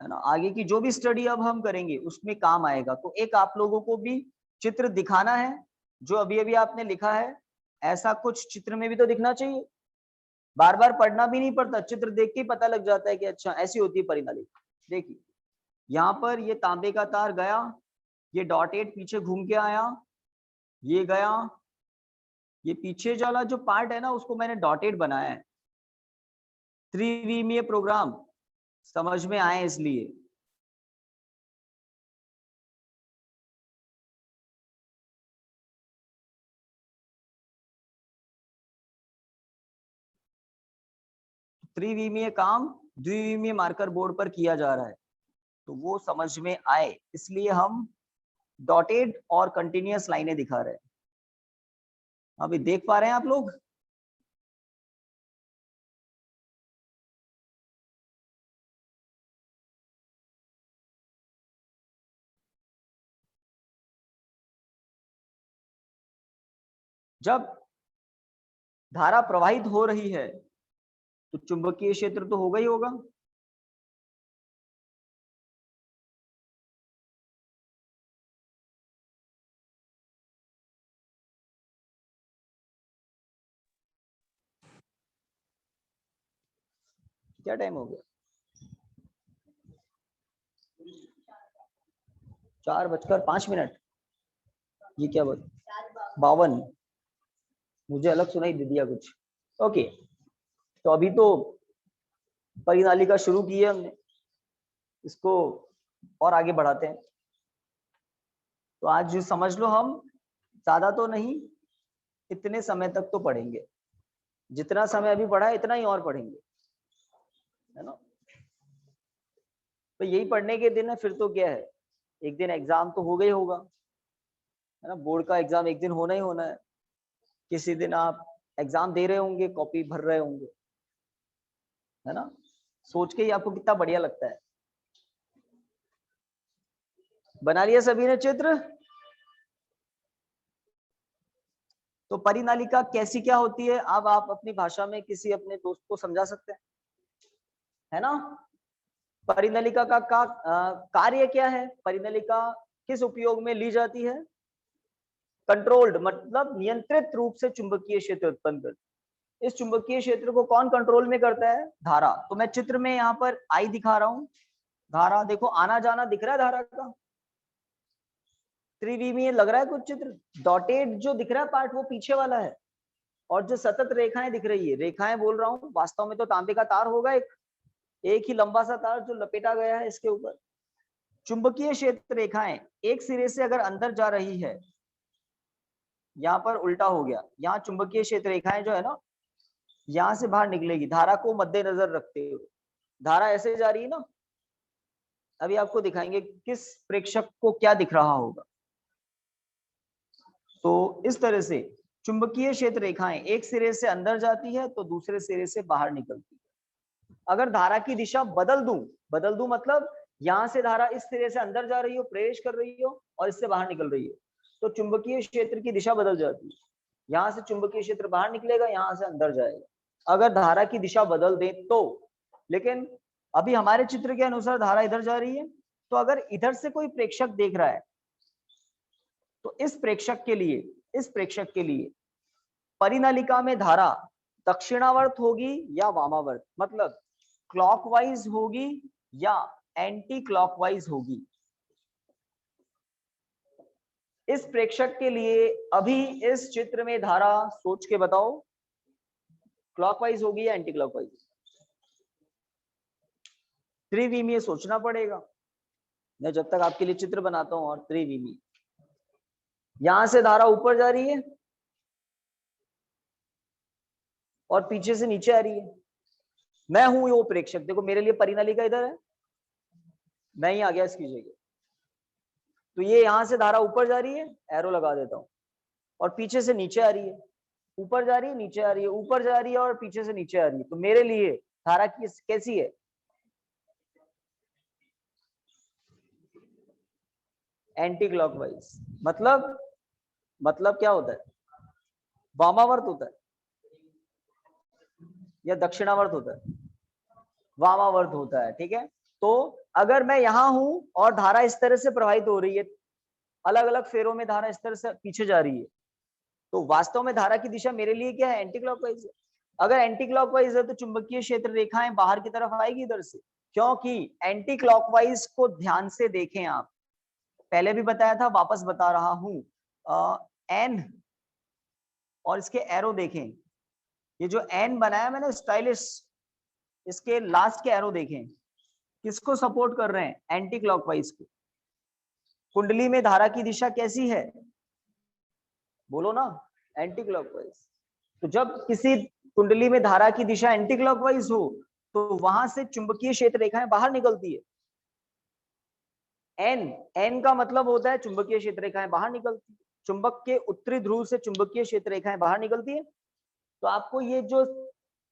है ना, आगे की जो भी स्टडी अब हम करेंगे उसमें काम आएगा। तो एक आप लोगों को भी चित्र दिखाना है, जो अभी अभी आपने लिखा है ऐसा कुछ चित्र में भी तो दिखना चाहिए। बार बार पढ़ना भी नहीं पड़ता, चित्र देख के पता लग जाता है कि अच्छा ऐसी होती है परिनालिका। देखिए यहाँ पर ये तांबे का तार गया, ये डॉटेड पीछे घूम के आया, ये गया, ये पीछे वाला जो पार्ट है ना उसको मैंने डॉटेड बनाया है। त्रिविमीय प्रोग्राम समझ में आए इसलिए। त्रिविमीय काम द्विविमीय मार्कर बोर्ड पर किया जा रहा है, तो वो समझ में आए इसलिए हम डॉटेड और कंटिन्यूअस लाइनें दिखा रहे हैं। अभी देख पा रहे हैं आप लोग? जब धारा प्रवाहित हो रही है तो चुंबकीय क्षेत्र तो होगा ही होगा। क्या टाइम हो गया? 4:05। ये क्या बात? 52। मुझे अलग सुनाई दे दिया कुछ। ओके, तो अभी तो परिनालिका शुरू की है हमने, इसको और आगे बढ़ाते हैं। तो आज समझ लो हम ज्यादा तो नहीं, इतने समय तक तो पढ़ेंगे, जितना समय अभी पढ़ा है इतना ही और पढ़ेंगे, है ना। तो यही पढ़ने के दिन है, फिर तो क्या है, एक दिन एग्जाम तो हो गई होगा, है ना। बोर्ड का एग्जाम एक दिन होना ही होना है। किसी दिन आप एग्जाम दे रहे होंगे, कॉपी भर रहे होंगे, है ना। सोच के ही आपको कितना बढ़िया लगता है। बना लिया सभी ने चित्र? तो परिनालिका कैसी क्या होती है, अब आप अपनी भाषा में किसी अपने दोस्त को समझा सकते हैं, है ना। परिनालिका का कार्य क्या है, परिनालिका किस उपयोग में ली जाती है? कंट्रोल्ड मतलब नियंत्रित रूप से चुंबकीय क्षेत्र उत्पन्न करती। इस चुंबकीय क्षेत्र को कौन कंट्रोल में करता है? धारा। तो मैं चित्र में यहाँ पर आई दिखा रहा हूँ, धारा देखो आना जाना दिख रहा है धारा का। त्रिविमीय लग रहा है कुछ चित्र, डॉटेड जो दिख रहा है पार्ट वो पीछे वाला है, और जो सतत रेखाएं दिख रही है, रेखाएं बोल रहा हूँ, वास्तव में तो तांबे का तार होगा, एक ही लंबा सा तार जो लपेटा गया है इसके ऊपर। चुंबकीय क्षेत्र रेखाएं एक सिरे से अगर अंदर जा रही है यहाँ पर उल्टा हो गया, यहाँ चुंबकीय क्षेत्र रेखाएं जो है ना यहाँ से बाहर निकलेगी, धारा को मद्देनजर रखते हुए। धारा ऐसे जा रही है ना, अभी आपको दिखाएंगे किस प्रेक्षक को क्या दिख रहा होगा। तो इस तरह से चुंबकीय क्षेत्र रेखाएं एक सिरे से अंदर जाती है तो दूसरे सिरे से बाहर निकलती है। अगर धारा की दिशा बदल दूं मतलब यहां से धारा इस सिरे से अंदर जा रही हो, प्रवेश कर रही हो, और इससे बाहर निकल रही है, तो चुंबकीय क्षेत्र की दिशा बदल जाती है। यहाँ से चुंबकीय क्षेत्र बाहर निकलेगा, यहाँ से अंदर जाएगा अगर धारा की दिशा बदल दे तो। लेकिन अभी हमारे चित्र के अनुसार धारा इधर जा रही है, तो अगर इधर से कोई प्रेक्षक देख रहा है तो इस प्रेक्षक के लिए परिनलिका में धारा दक्षिणावर्त होगी या वामावर्त, मतलब क्लॉकवाइज होगी या एंटी क्लॉकवाइज होगी। इस प्रेक्षक के लिए अभी इस चित्र में धारा सोच के बताओ, क्लॉकवाइज होगी या एंटी क्लॉकवाइज? त्रिविमीय सोचना पड़ेगा। मैं जब तक आपके लिए चित्र बनाता हूं, और त्रिविमीय, यहां से धारा ऊपर जा रही है और पीछे से नीचे आ रही है। मैं हूं वो प्रेक्षक, देखो मेरे लिए परिनलिका इधर है, मैं ही आ गया इसकी जगह। तो ये यहां से धारा ऊपर जा रही है, एरो लगा देता हूं, और पीछे से नीचे आ रही है, ऊपर जा रही है, नीचे आ रही है, ऊपर जा रही है और पीछे से नीचे आ रही है। तो मेरे लिए धारा कैसी है? Anti clockwise. मतलब क्या होता है? वामावर्त होता है या दक्षिणावर्त होता है? वामावर्त होता है, ठीक है। तो अगर मैं यहां हूं और धारा इस तरह से प्रवाहित हो रही है, अलग अलग फेरों में धारा इस तरह से पीछे जा रही है, तो वास्तव में धारा की दिशा मेरे लिए क्या है? एंटी क्लॉकवाइज है। अगर एंटी क्लॉकवाइज है तो चुंबकीय क्षेत्र रेखाएं बाहर की तरफ आएगी इधर से, क्योंकि एंटी क्लॉकवाइज को ध्यान से देखें आप, पहले भी बताया था, वापस बता रहा हूं। एन और इसके एरो देखें, ये जो एन बनाया मैंने स्टाइलिश, इसके लास्ट के एरो देखें, किसको सपोर्ट कर रहे हैं? एंटी क्लॉकवाइज को। कुंडली में धारा की दिशा कैसी है? बोलो ना, एंटी क्लॉकवाइज। तो जब किसी कुंडली में धारा की दिशा एंटी क्लॉकवाइज हो तो वहां से चुंबकीय क्षेत्र रेखाएं बाहर निकलती है। एन का मतलब होता है चुंबकीय क्षेत्र रेखाएं बाहर निकलती है। चुंबक के उत्तरी ध्रुव से चुंबकीय क्षेत्र रेखाएं बाहर निकलती है। तो आपको ये जो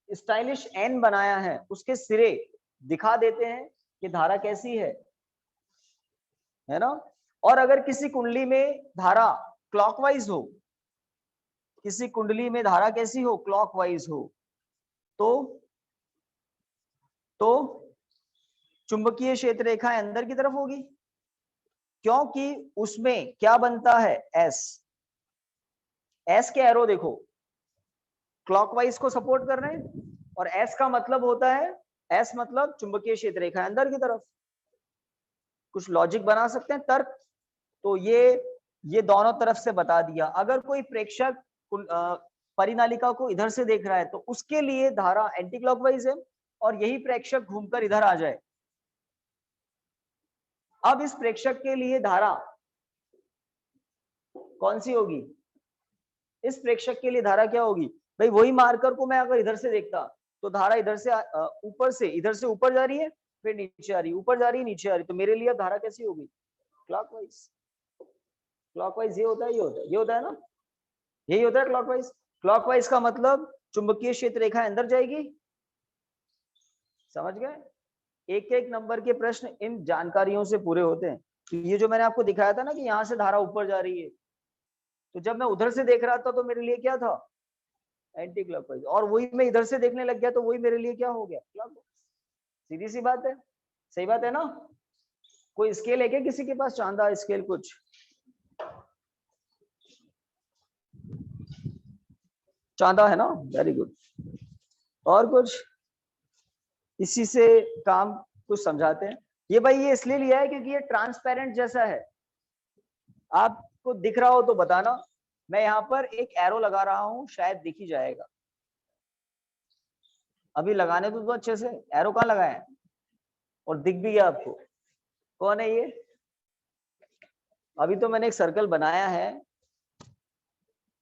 स्टाइलिश एन बनाया है उसके सिरे दिखा देते हैं कि धारा कैसी है ना। और अगर किसी कुंडली में धारा क्लॉकवाइज हो, किसी कुंडली में धारा कैसी हो? क्लॉकवाइज हो, तो चुंबकीय क्षेत्र रेखाएं अंदर की तरफ होगी, क्योंकि उसमें क्या बनता है? एस के एरो देखो, क्लॉकवाइज को सपोर्ट कर रहे हैं, और एस का मतलब होता है, एस मतलब चुंबकीय क्षेत्र रेखा अंदर की तरफ। कुछ लॉजिक बना सकते हैं, तर्क। तो ये दोनों तरफ से बता दिया। अगर कोई प्रेक्षक परिनालिका को इधर से देख रहा है तो उसके लिए धारा एंटी क्लॉकवाइज है, और यही प्रेक्षक घूमकर इधर आ जाए, अब इस प्रेक्षक के लिए धारा कौन सी होगी? इस प्रेक्षक के लिए धारा क्या होगी भाई? वही मार्कर को मैं अगर इधर से देखता तो धारा इधर से ऊपर से, इधर से ऊपर जा रही है, फिर नीचे आ रही है, ऊपर जा रही है, नीचे आ रही है, तो मेरे लिए धारा कैसी होगी? क्लॉकवाइज। क्लॉकवाइज ये होता है, ये होता है, ये होता है ना, यही होता है क्लॉकवाइज। क्लॉकवाइज का मतलब चुंबकीय क्षेत्र रेखा अंदर जाएगी। समझ गए? एक एक नंबर के प्रश्न इन जानकारियों से पूरे होते हैं। तो ये जो मैंने आपको दिखाया था ना कि यहाँ से धारा ऊपर जा रही है, तो जब मैं उधर से देख रहा था तो मेरे लिए क्या था? Anti clockwise. और वही मैं इधर से देखने लग गया तो वही मेरे लिए क्या हो गया? क्लॉकवाइज। सीधी सी बात है, सही बात है ना? कोई स्केल है क्या किसी के पास? चांदा स्केल कुछ? चांदा है ना, वेरी गुड। और कुछ इसी से काम कुछ समझाते हैं। ये भाई ये इसलिए लिया है क्योंकि ये ट्रांसपेरेंट जैसा है, आपको दिख रहा हो तो बताना। मैं यहाँ पर एक एरो लगा रहा हूं, शायद दिख ही जाएगा। अभी लगाने तो अच्छे से, एरो कहाँ लगाए हैं? और दिख भी गया आपको? कौन है ये? अभी तो मैंने एक सर्कल बनाया है,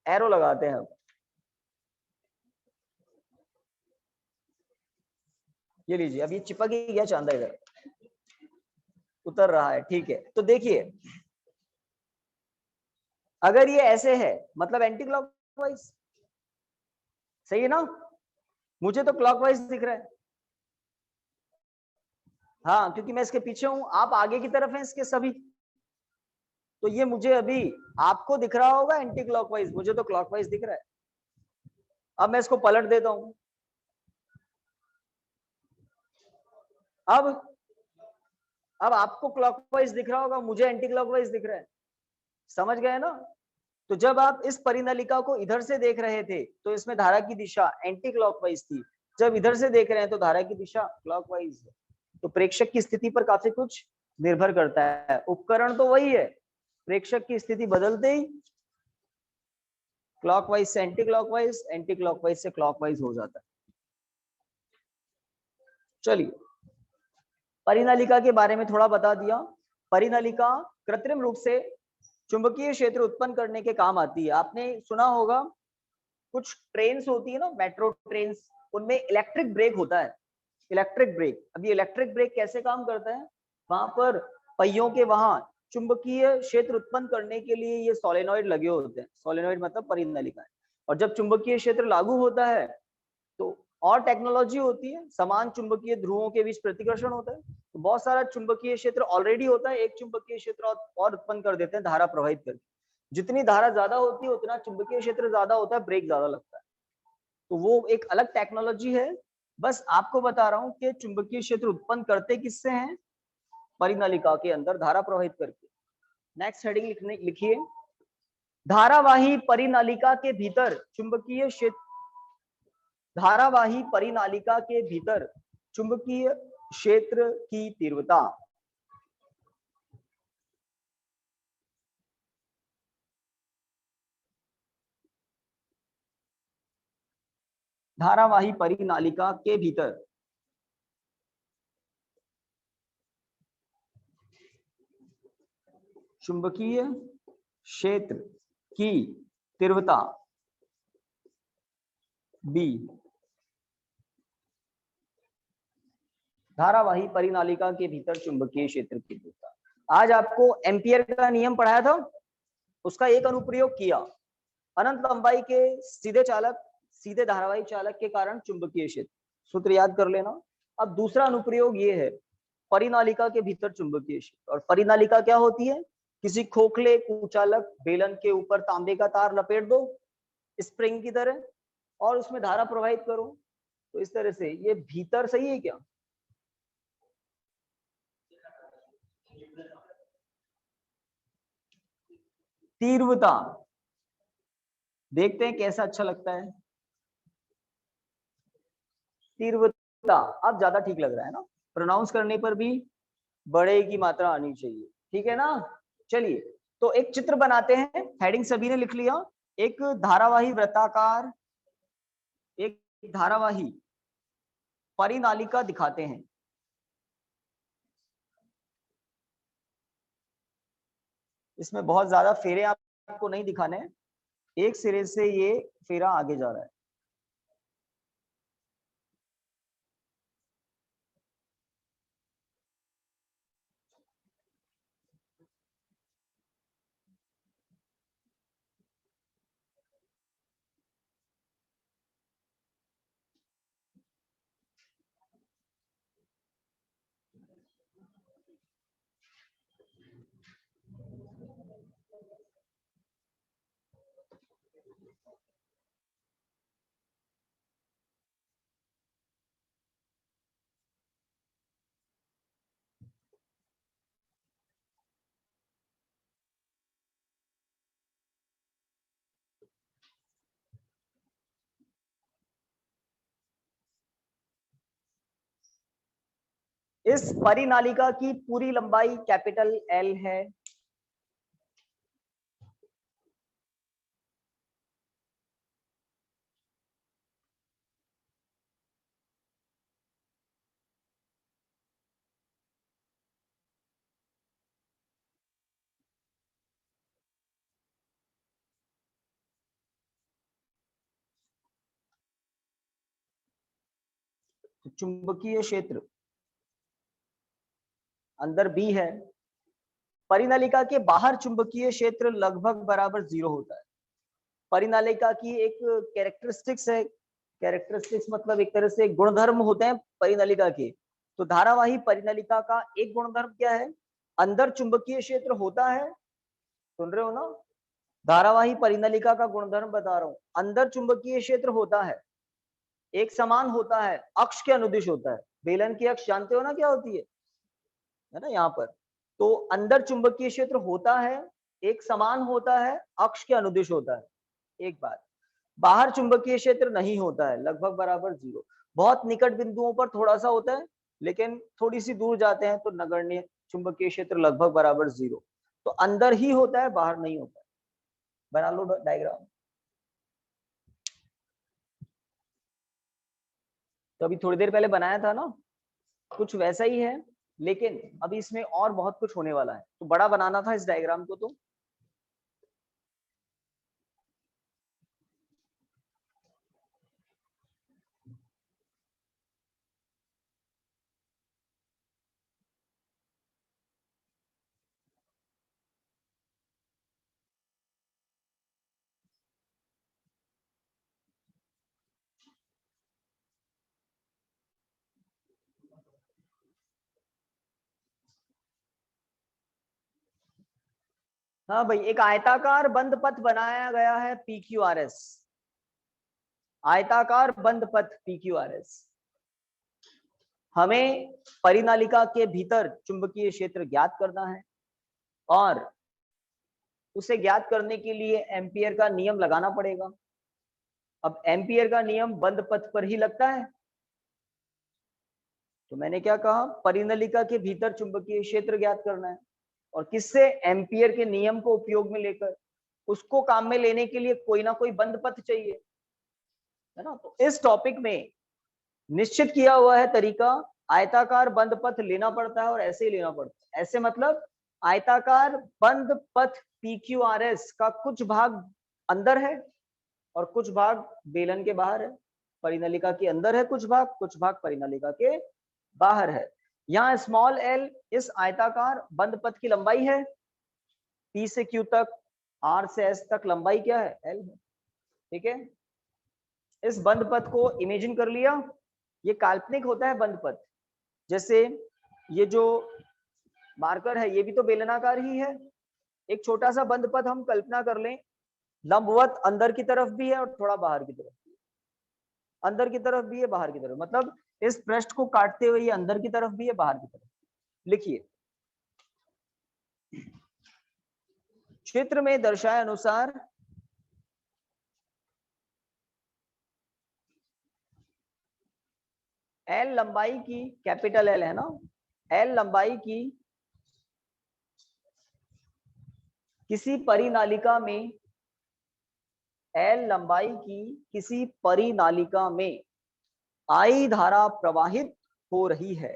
एरो लगाते हैं हम। ये लीजिए, अब ये चिपक ही गया चांदा, इधर उतर रहा है, ठीक है। तो देखिए अगर ये ऐसे है मतलब एंटी क्लॉकवाइज, सही है ना? मुझे तो क्लॉकवाइज दिख रहा है, हाँ, क्योंकि मैं इसके पीछे हूं, आप आगे की तरफ हैं इसके सभी। तो ये मुझे अभी, आपको दिख रहा होगा एंटी क्लॉकवाइज, मुझे तो क्लॉकवाइज दिख रहा है। अब मैं इसको पलट देता हूं। अब अब आपको क्लॉकवाइज दिख रहा होगा, मुझे एंटी क्लॉकवाइज दिख रहा है। समझ गए ना? तो जब आप इस परिनलिका को इधर से देख रहे थे तो इसमें धारा की दिशा एंटी क्लॉकवाइज थी, जब इधर से देख रहे हैं तो धारा की दिशा क्लॉकवाइज है। तो प्रेक्षक की स्थिति पर काफी कुछ निर्भर करता है, उपकरण तो वही है, प्रेक्षक की स्थिति बदलते ही क्लॉकवाइज से एंटी क्लॉकवाइज, एंटी क्लॉकवाइज से क्लॉकवाइज हो जाता है। चलिए परिनलिका के बारे में थोड़ा बता दिया। परिनलिका कृत्रिम रूप से चुंबकीय क्षेत्र उत्पन्न करने के काम आती है। आपने सुना होगा कुछ ट्रेन्स होती है ना, मेट्रो ट्रेन्स, उनमें इलेक्ट्रिक ब्रेक होता है। इलेक्ट्रिक ब्रेक, अभी इलेक्ट्रिक ब्रेक कैसे काम करता है, वहां पर पहियों के वहां चुंबकीय क्षेत्र उत्पन्न करने के लिए ये सोलेनॉइड लगे होते हैं। सोलेनॉइड मतलब परिनलिका है। और जब चुंबकीय क्षेत्र लागू होता है तो और टेक्नोलॉजी होती है, समान चुंबकीय ध्रुवों के बीच प्रतिकर्षण होता है, तो बहुत सारा चुंबकीय क्षेत्र ऑलरेडी होता है, एक चुंबकीय क्षेत्र और उत्पन्न कर देते हैं धारा प्रवाहित करके। जितनी धारा ज्यादा होती है उतना चुंबकीय क्षेत्र ज्यादा होता है, ब्रेक ज्यादा लगता है। तो वो एक अलग टेक्नोलॉजी है। बस आपको बता रहा हूं कि चुंबकीय क्षेत्र उत्पन्न करते किससे हैं, परिनलिका के अंदर धारा प्रवाहित करके। नेक्स्ट हेडिंग लिखिए, धारावाही परिनालिका के भीतर चुंबकीय क्षेत्र, धारावाही परिनालिका के भीतर चुंबकीय क्षेत्र की तीव्रता। धारावाही परिनालिका के भीतर चुंबकीय क्षेत्र की तीव्रता बी। धारावाही परिनालिका के भीतर चुंबकीय क्षेत्र की तीव्रता। आज आपको एम्पियर का नियम पढ़ाया था, उसका एक अनुप्रयोग किया। अनंत लंबाई के सीधे चालक, सीधे धारावाही चालक के कारण चुंबकीय क्षेत्र, सूत्र याद कर लेना। अब दूसरा अनुप्रयोग ये है, परिनालिका के भीतर चुंबकीय क्षेत्र। और परिनालिका क्या होती है, किसी खोखले कुचालक बेलन के ऊपर तांबे का तार लपेट दो स्प्रिंग की तरह और उसमें धारा प्रवाहित करो, तो इस तरह से ये भीतर, सही है क्या? तीव्रता देखते हैं कैसा अच्छा लगता है। तीव्रता अब ज्यादा ठीक लग रहा है ना, प्रोनाउंस करने पर भी बड़े की मात्रा आनी चाहिए, ठीक है ना? चलिए तो एक चित्र बनाते हैं, हेडिंग सभी ने लिख लिया। एक धारावाही वृत्ताकार, एक धारावाही परिनालिका दिखाते हैं। इसमें बहुत ज्यादा फेरे आपको नहीं दिखाने, एक सिरे से ये फेरा आगे जा रहा है। इस परिनालिका की पूरी लंबाई कैपिटल एल है। तो चुंबकीय क्षेत्र अंदर B है, परिनलिका के बाहर चुंबकीय क्षेत्र लगभग बराबर 0 होता है। परिनलिका की एक कैरेक्टरिस्टिक्स है, कैरेक्टरिस्टिक्स मतलब एक तरह से गुणधर्म होते हैं परिनलिका के। तो धारावाही परिनलिका का एक गुणधर्म क्या है? अंदर चुंबकीय क्षेत्र होता है, सुन रहे हो ना? धारावाही परिनलिका का गुणधर्म बता रहा हूं, अंदर चुंबकीय क्षेत्र होता है, एक समान होता है, अक्ष के अनुदिश होता है। बेलन की अक्ष जानते हो ना क्या होती है ना? यहाँ पर तो अंदर चुंबकीय क्षेत्र होता है, एक समान होता है, अक्ष के अनुदिश होता है। एक बात, बाहर चुंबकीय क्षेत्र नहीं होता है, लगभग बराबर 0। बहुत निकट बिंदुओं पर थोड़ा सा होता है, लेकिन थोड़ी सी दूर जाते हैं तो नगण्य, चुंबकीय क्षेत्र लगभग बराबर 0। तो अंदर ही होता है, बाहर नहीं होता है। बना लो डायग्राम। तो अभी थोड़ी देर पहले बनाया था ना, कुछ वैसा ही है, लेकिन अभी इसमें और बहुत कुछ होने वाला है। तो बड़ा बनाना था इस डायग्राम को। तो हाँ भाई, एक आयताकार बंद पथ बनाया गया है PQRS, आयताकार बंद पथ PQRS। हमें परिनालिका के भीतर चुंबकीय क्षेत्र ज्ञात करना है, और उसे ज्ञात करने के लिए एम्पियर का नियम लगाना पड़ेगा। अब एम्पियर का नियम बंद पथ पर ही लगता है। तो मैंने क्या कहा, परिनलिका के भीतर चुंबकीय क्षेत्र ज्ञात करना है, और किससे? एम्पियर के नियम को उपयोग में लेकर। उसको काम में लेने के लिए कोई ना कोई बंद पथ चाहिए, है ना? तो इस टॉपिक में निश्चित किया हुआ है तरीका, आयताकार बंद पथ लेना पड़ता है और ऐसे ही लेना पड़ता है। ऐसे मतलब आयताकार बंद पथ PQRS का कुछ भाग अंदर है और कुछ भाग बेलन के बाहर है। परिनलिका के अंदर है कुछ भाग परिनलिका के बाहर है। यहाँ स्मॉल l इस आयताकार बंद पथ की लंबाई है, P से Q तक, R से S तक लंबाई क्या है? L है। ठीक है, इस बंद पथ को इमेजिन कर लिया। ये काल्पनिक होता है बंद पथ, जैसे ये जो मार्कर है ये भी तो बेलनाकार ही है। एक छोटा सा बंद पथ हम कल्पना कर लें, लंबवत अंदर की तरफ भी है और थोड़ा बाहर की तरफ भी है, अंदर की तरफ भी है बाहर की तरफ, मतलब इस पृष्ठ को काटते हुए ये अंदर की तरफ भी है बाहर की तरफ। लिखिए, चित्र में दर्शाए अनुसार L लंबाई की, कैपिटल L है ना, L लंबाई की किसी परिनालिका में, L लंबाई की किसी परिनालिका में I धारा प्रवाहित हो रही है।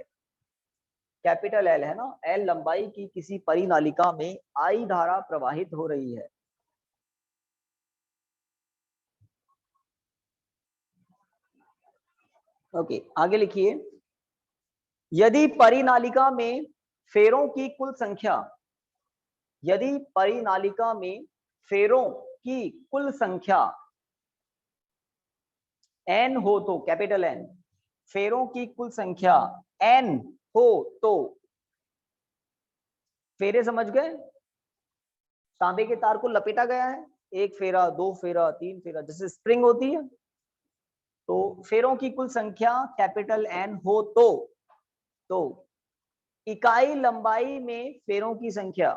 कैपिटल L है ना, L लंबाई की किसी परिनालिका में I धारा प्रवाहित हो रही है। ओके, आगे लिखिए, यदि परिनालिका में फेरों की कुल संख्या, यदि परिनालिका में फेरों की कुल संख्या n हो तो, कैपिटल N, फेरों की कुल संख्या n हो तो, फेरे समझ गए? तांबे के तार को लपेटा गया है, एक फेरा, दो फेरा, तीन फेरा, जैसे स्प्रिंग होती है। तो फेरों की कुल संख्या कैपिटल N हो तो इकाई लंबाई में फेरों की संख्या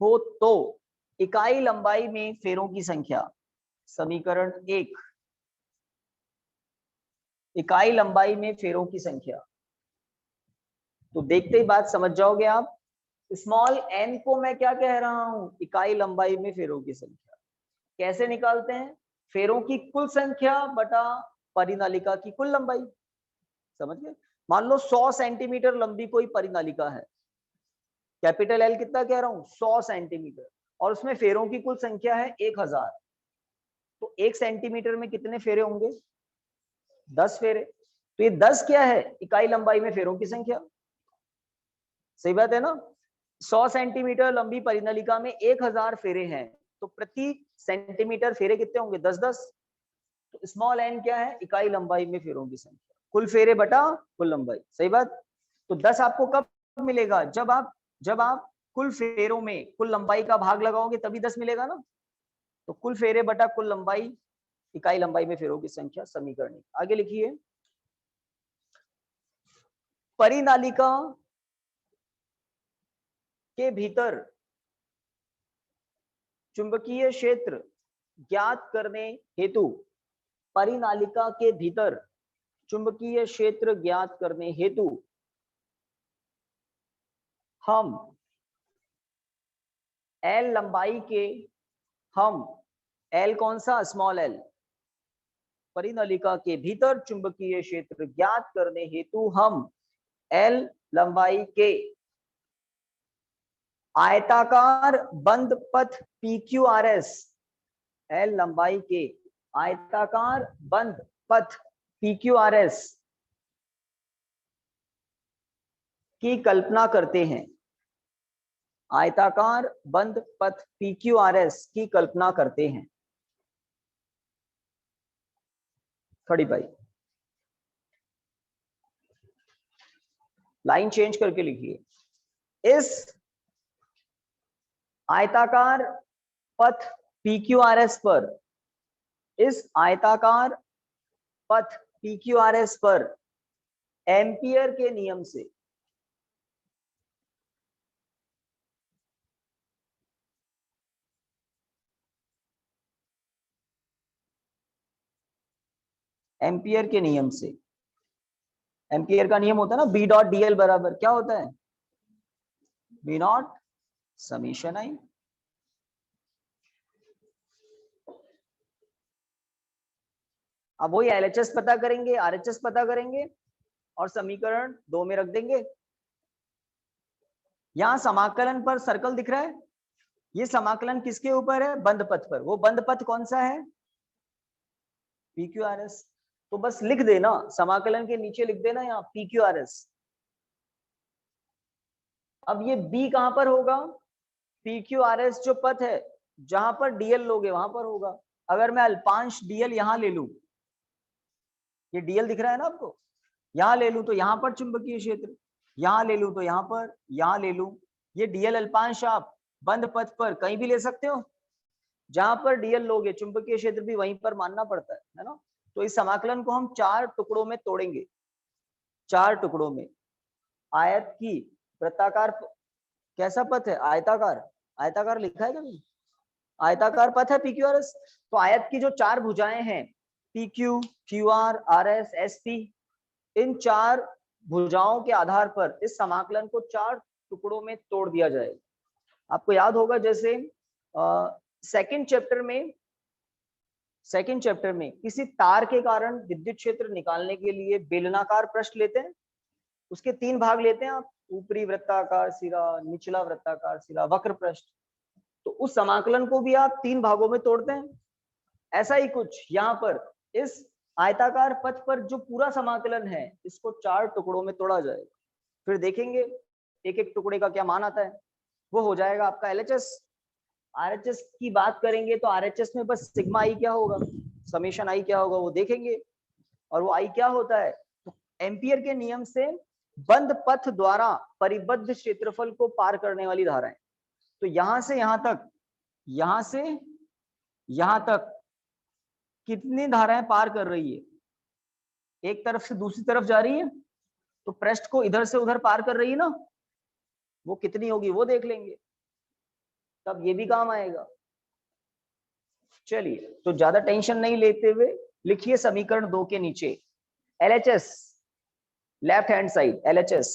हो तो, इकाई लंबाई में फेरों की संख्या, समीकरण 1, इकाई लंबाई में फेरों की संख्या। तो देखते ही बात समझ जाओगे आप। स्मॉल n को मैं क्या कह रहा हूं? इकाई लंबाई में फेरों की संख्या। कैसे निकालते हैं? फेरों की कुल संख्या बटा परिनालिका की कुल लंबाई। समझ गए? मान लो 100 सेंटीमीटर लंबी कोई परिनालिका है, कैपिटल L कितना कह रहा हूं? 100 सेंटीमीटर, और उसमें फेरों की कुल संख्या है 1000। तो 1 सेंटीमीटर में कितने फेरे होंगे? 10 फेरे। तो ये 10 क्या है, इकाई लंबाई में फेरों की संख्या। सही बात है ना। 100 सेंटीमीटर लंबी परिनलिका में 1000 फेरे हैं, तो प्रति सेंटीमीटर फेरे कितने होंगे, 10-10। तो स्मॉल एन क्या है, इकाई लंबाई में फेरों की संख्या, कुल फेरे बटा कुल लंबाई। सही बात। तो 10 आपको कब मिलेगा, जब आप कुल फेरों में कुल लंबाई का भाग लगाओगे तभी 10 मिलेगा ना। तो कुल फेरे बटा कुल लंबाई, इकाई लंबाई में फेरों की संख्या, समीकरण। आगे लिखिए, परिनालिका के भीतर चुंबकीय क्षेत्र ज्ञात करने हेतु, परिनालिका के भीतर चुंबकीय क्षेत्र ज्ञात करने हेतु हम एल लंबाई के, हम एल कौन सा, स्मॉल एल, परिनलिका के भीतर चुंबकीय क्षेत्र ज्ञात करने हेतु हम एल लंबाई के आयताकार बंद पथ PQRS, एल लंबाई के आयताकार बंद पथ PQRS की कल्पना करते हैं, आयताकार बंद पथ PQRS की कल्पना करते हैं। 35 लाइन चेंज करके लिखिए, इस आयताकार पथ PQRS पर, इस आयताकार पथ PQRS पर एम्पियर के नियम से, एम्पियर के नियम से, एम्पियर का नियम होता है ना, बी डॉट डीएल बराबर क्या होता है, बी नॉट समीशन आई। अब वही एलएचएस पता करेंगे, आरएचएस पता करेंगे और समीकरण 2 में रख देंगे। यहां समाकलन पर सर्कल दिख रहा है, ये समाकलन किसके ऊपर है, बंद पथ पर। वो बंद पथ कौन सा है, PQRS। तो बस लिख देना, समाकलन के नीचे लिख देना यहाँ PQRS। अब ये B कहां पर होगा, PQRS जो पथ है जहां पर DL लोगे वहां पर होगा। अगर मैं अल्पांश DL यहां ले लूं, ये DL दिख रहा है ना आपको, यहां ले लूं तो यहां पर चुंबकीय क्षेत्र, यहां ले लूं तो यहां पर, यहां ले लूं, ये DL अल्पांश आप बंद पथ पर कहीं भी ले सकते हो, जहां पर DL लोगे चुंबकीय क्षेत्र भी वहीं पर मानना पड़ता है ना। तो इस समाकलन को हम 4 टुकड़ों में तोड़ेंगे, 4 टुकड़ों में। आयत की वृत्ताकार, कैसा पथ है, आयताकार, आयताकार लिखा है कभी, आयताकार पथ है PQRS। तो आयत की जो 4 भुजाएं हैं, PQ, QR, RS, SP, इन 4 भुजाओं के आधार पर इस समाकलन को 4 टुकड़ों में तोड़ दिया जाएगा। आपको याद होगा जैसे सेकंड चैप्टर में किसी तार के कारण विद्युत क्षेत्र निकालने के लिए बेलनाकार पृष्ठ लेते हैं, उसके 3 भाग लेते हैं आप, ऊपरी वृत्ताकार सिरा, निचला वृत्ताकार सिरा, वक्र पृष्ठ। तो उस समाकलन को भी आप 3 भागों में तोड़ते हैं। ऐसा ही कुछ यहाँ पर इस आयताकार पथ पर जो पूरा समाकलन है इसको 4 टुकड़ों में तोड़ा जाएगा। फिर देखेंगे एक एक टुकड़े का क्या मान आता है, वो हो जाएगा आपका एलएचएस। आरएचएस की बात करेंगे तो आरएचएस में बस सिग्मा आई क्या होगा, समेशन आई क्या होगा वो देखेंगे। और वो आई क्या होता है, तो एम्पियर के नियम से बंद पथ द्वारा परिबद्ध क्षेत्रफल को पार करने वाली धाराएं। तो यहां से यहां तक, यहां से यहां तक कितनी धाराएं पार कर रही है, एक तरफ से दूसरी तरफ जा रही है, तो पृष्ठ को इधर से उधर पार कर रही है ना, वो कितनी होगी वो देख लेंगे, तब ये भी काम आएगा। चलिए, तो ज्यादा टेंशन नहीं लेते हुए लिखिए समीकरण 2 के नीचे LHS, left hand side LHS,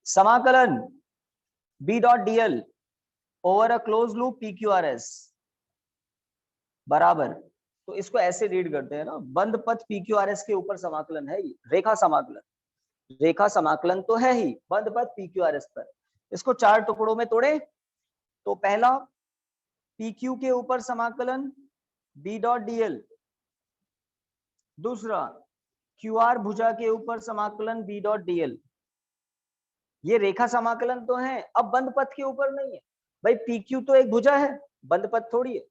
समाकलन B dot DL over a close loop PQRS बराबर, तो इसको ऐसे रीड करते हैं ना, बंद पथ PQRS के ऊपर समाकलन है, रेखा समाकलन, रेखा समाकलन तो है ही बंद पथ PQRS पर। इसको 4 टुकड़ों में तोड़े, तो पहला PQ के ऊपर समाकलन B डॉट डीएल, दूसरा क्यू आर भुजा के ऊपर समाकलन बी डॉट डीएल, ये रेखा समाकलन तो है, अब बंद पथ के ऊपर नहीं है भाई, पी क्यू तो एक भुजा है, बंद पथ थोड़ी है।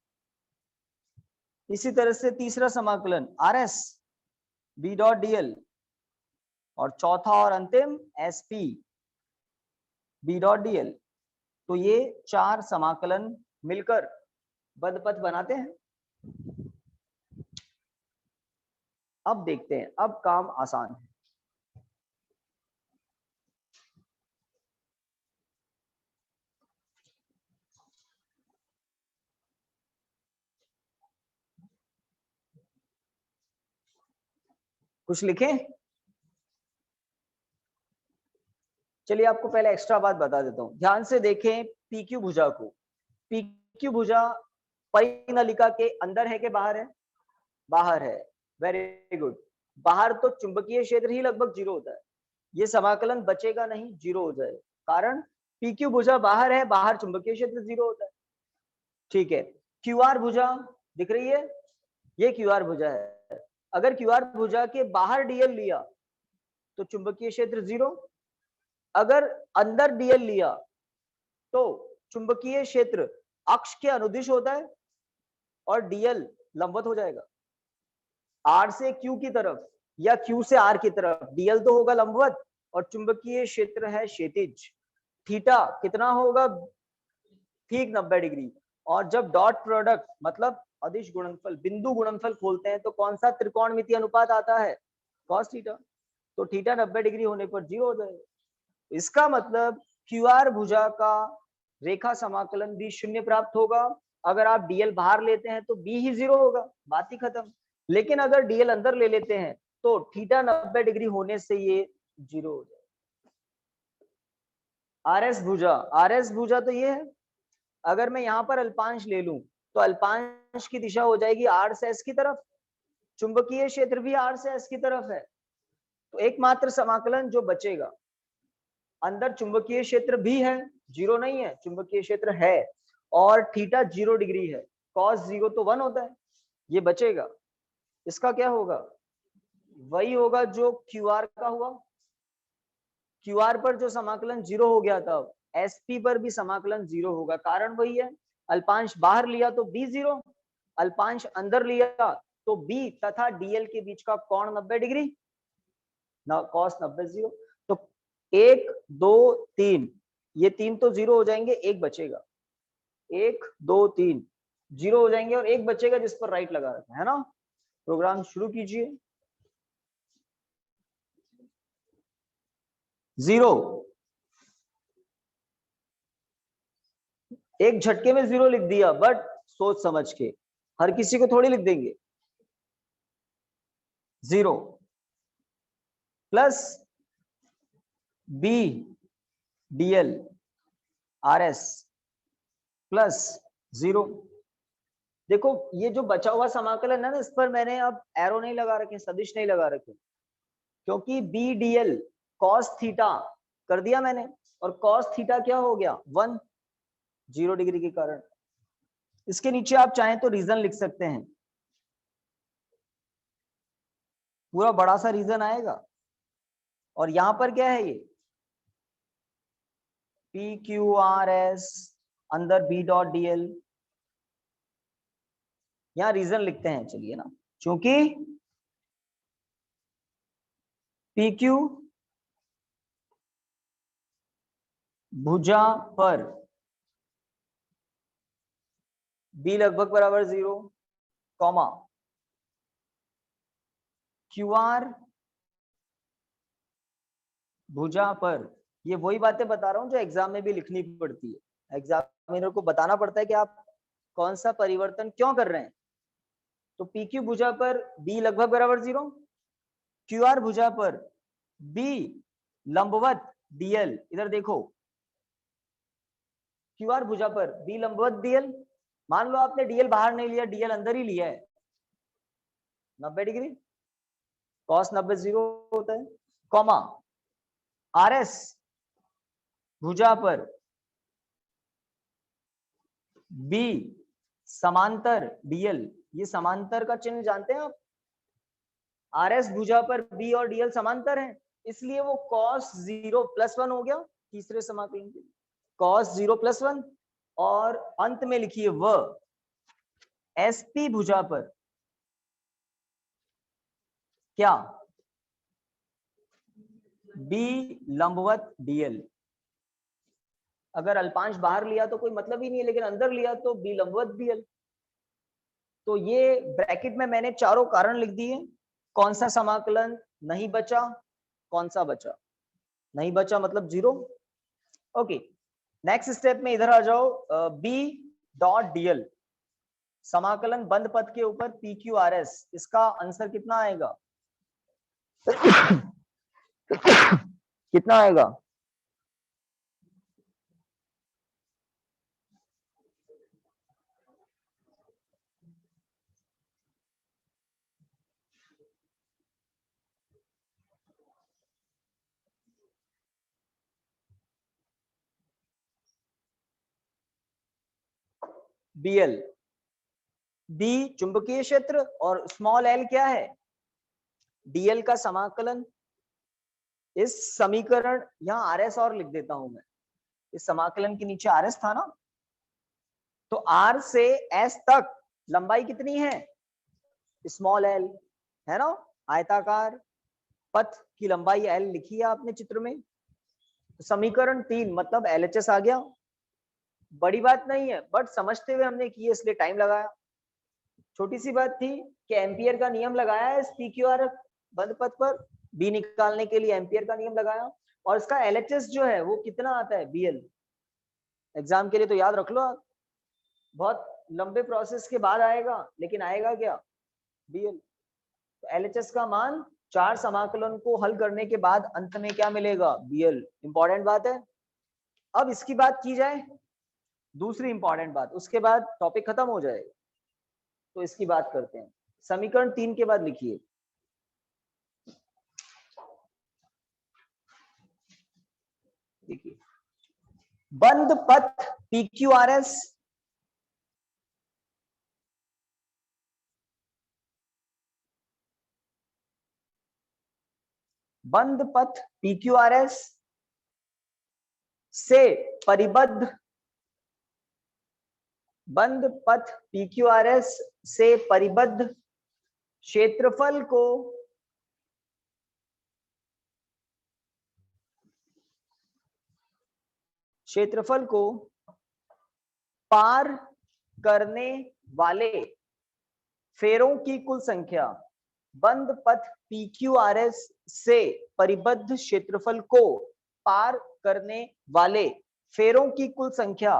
इसी तरह से तीसरा समाकलन R S B dot DL, और चौथा और अंतिम S P B dot DL. तो ये चार समाकलन मिलकर बंद पथ बनाते हैं। अब देखते हैं, अब काम आसान है। कुछ लिखें? चलिए आपको पहले एक्स्ट्रा बात बता देता हूं, ध्यान से देखें पी क्यू भुजा को। पी क्यू भुजा परिनलिका के अंदर है कि बाहर है? बाहर है, वेरी गुड। बाहर तो चुंबकीय क्षेत्र ही लगभग जीरो होता है, ये समाकलन बचेगा नहीं, जीरो हो जाए। कारण पी क्यू भुजा बाहर है, बाहर चुंबकीय क्षेत्र जीरो होता है। ठीक है, क्यू आर भुजा दिख रही है, ये क्यू आर भुजा है। अगर क्यू आर भुजा के बाहर डीएल लिया तो चुंबकीय क्षेत्र जीरो, अगर अंदर डीएल लिया तो चुंबकीय क्षेत्र अक्ष के अनुदिश होता है और डीएल लंबवत हो जाएगा। आर से क्यू की तरफ या क्यू से आर की तरफ डीएल तो होगा लंबवत, और चुंबकीय क्षेत्र है क्षैतिज। थीटा कितना होगा? ठीक 90 डिग्री। और जब डॉट प्रोडक्ट मतलब अदिश गुणनफल, बिंदु गुणनफल खोलते हैं तो कौन सा त्रिकोणमितीय अनुपात आता है? Cos theta. तो थीटा 90 डिग्री होने पर जीरो हो जाएगा। इसका मतलब क्यू आर भुजा का रेखा समाकलन भी शून्य प्राप्त होगा। अगर आप डीएल बाहर लेते हैं तो बी ही जीरो होगा, बात ही खत्म। लेकिन अगर डीएल अंदर ले लेते हैं तो थीटा 90 डिग्री होने से ये जीरो हो जाएगा। आर एस भुजा, आर एस भुजा तो ये है। अगर मैं यहाँ पर अल्पांश ले लूं तो अल्पांश की दिशा हो जाएगी आर से एस की तरफ, चुंबकीय क्षेत्र भी आर से एस की तरफ है। तो एकमात्र समाकलन जो बचेगा, अंदर चुंबकीय क्षेत्र भी है, जीरो नहीं है, चुंबकीय क्षेत्र है, और थीटा 0 डिग्री है, कॉस 0 तो 1 होता है, ये बचेगा। इसका क्या होगा? वही होगा जो क्यू आर का हुआ। क्यू आर पर जो समाकलन 0 हो गया था, एसपी पर भी समाकलन 0 होगा। कारण वही है, अल्पांश बाहर लिया तो बी 0, अल्पांश अंदर लिया तो बी तथा डीएल के बीच का कोण 90 डिग्री, कॉस 90 0। तो 1 2 3, ये तीन तो जीरो हो जाएंगे, एक बचेगा। 1 2 3 जीरो हो जाएंगे और एक बचेगा जिस पर राइट लगा रखा है ना। प्रोग्राम शुरू कीजिए। 0, एक झटके में 0 लिख दिया, बट सोच समझ के, हर किसी को थोड़ी लिख देंगे। 0 plus B DL R S plus 0। देखो ये जो बचा हुआ समाकलन है ना, इस पर मैंने अब एरो नहीं लगा रखे, सदिश नहीं लगा रखे, क्योंकि बी डीएल कॉस थीटा कर दिया मैंने, और कॉस थीटा क्या हो गया? 1, 0 डिग्री के कारण। इसके नीचे आप चाहें तो रीजन लिख सकते हैं, पूरा बड़ा सा रीजन आएगा। और यहां पर क्या है? ये पी क्यू आर एस अंदर बी डॉट डीएल, यहां रीजन लिखते हैं, चलिए ना। क्योंकि पी क्यू भुजा पर बी लगभग बराबर 0, कॉमा क्यू आर भुजा पर, ये वही बातें बता रहा हूं जो एग्जाम में भी लिखनी पड़ती है। एग्जामिनर को बताना पड़ता है कि आप कौन सा परिवर्तन क्यों कर रहे हैं। तो पी क्यू भुजा पर बी लगभग बराबर 0, क्यू आर भुजा पर बी लंबवत डीएल, इधर देखो, क्यू आर भुजा पर बी लंबवत डीएल। मान लो आपने डीएल बाहर नहीं लिया, डीएल अंदर ही लिया है, 90 डिग्री, कॉस 90 0 होता है, कॉमा आर एस भुजा पर बी समांतर डीएल। ये समांतर का चिन्ह जानते हैं आप? RS भुजा पर B और DL समांतर हैं, इसलिए वो cos 0 + 1 हो गया तीसरे समाकलन के लिए, cos 0 + 1। और अंत में लिखिए व SP भुजा पर क्या B लंबवत DL। अगर अल्पांश बाहर लिया तो कोई मतलब ही नहीं है, लेकिन अंदर लिया तो B लंबवत DL। तो ये ब्रैकेट में मैंने चारों कारण लिख दिए। कौन सा समाकलन नहीं बचा, कौन सा बचा, नहीं बचा मतलब 0। ओके, नेक्स्ट स्टेप में इधर आ जाओ। B डॉट DL समाकलन बंद पद के ऊपर PQRS, इसका आंसर कितना आएगा? कितना आएगा? BL, B चुंबकीय क्षेत्र और स्मॉल l क्या है? DL का समाकलन। इस समीकरण, यहाँ RS और लिख देता हूं मैं, इस समाकलन के नीचे RS था ना, तो R से S तक लंबाई कितनी है? स्मॉल l है ना, आयताकार पथ की लंबाई L लिखी है आपने चित्र में। तो समीकरण 3 मतलब LHS आ गया। बड़ी बात नहीं है, बट समझते हुए हमने की है इसलिए टाइम लगाया। छोटी सी बात थी कि एम्पियर का नियम लगाया है इस PQR बंद पथ पर, B निकालने के लिए एम्पियर का नियम लगाया, और इसका LHS जो है वो कितना आता है? BL। एग्जाम के लिए तो याद रख लो आप, बहुत लंबे प्रोसेस के बाद आएगा, लेकिन आएगा क्या? BL। तो LHS का मान 4 समाकलन को हल करने के बाद अंत में क्या मिलेगा? BL। इंपॉर्टेंट बात है। अब इसकी बात की जाए, दूसरी इंपॉर्टेंट बात, उसके बाद टॉपिक खत्म हो जाएगा। तो इसकी बात करते हैं। समीकरण 3 के बाद लिखिए, देखिए बंद पथ PQRS बंद पथ PQRS से परिबद्ध, बंद पथ PQRS से परिबद्ध क्षेत्रफल को पार करने वाले फेरों की कुल संख्या। बंद पथ PQRS से परिबद्ध क्षेत्रफल को पार करने वाले फेरों की कुल संख्या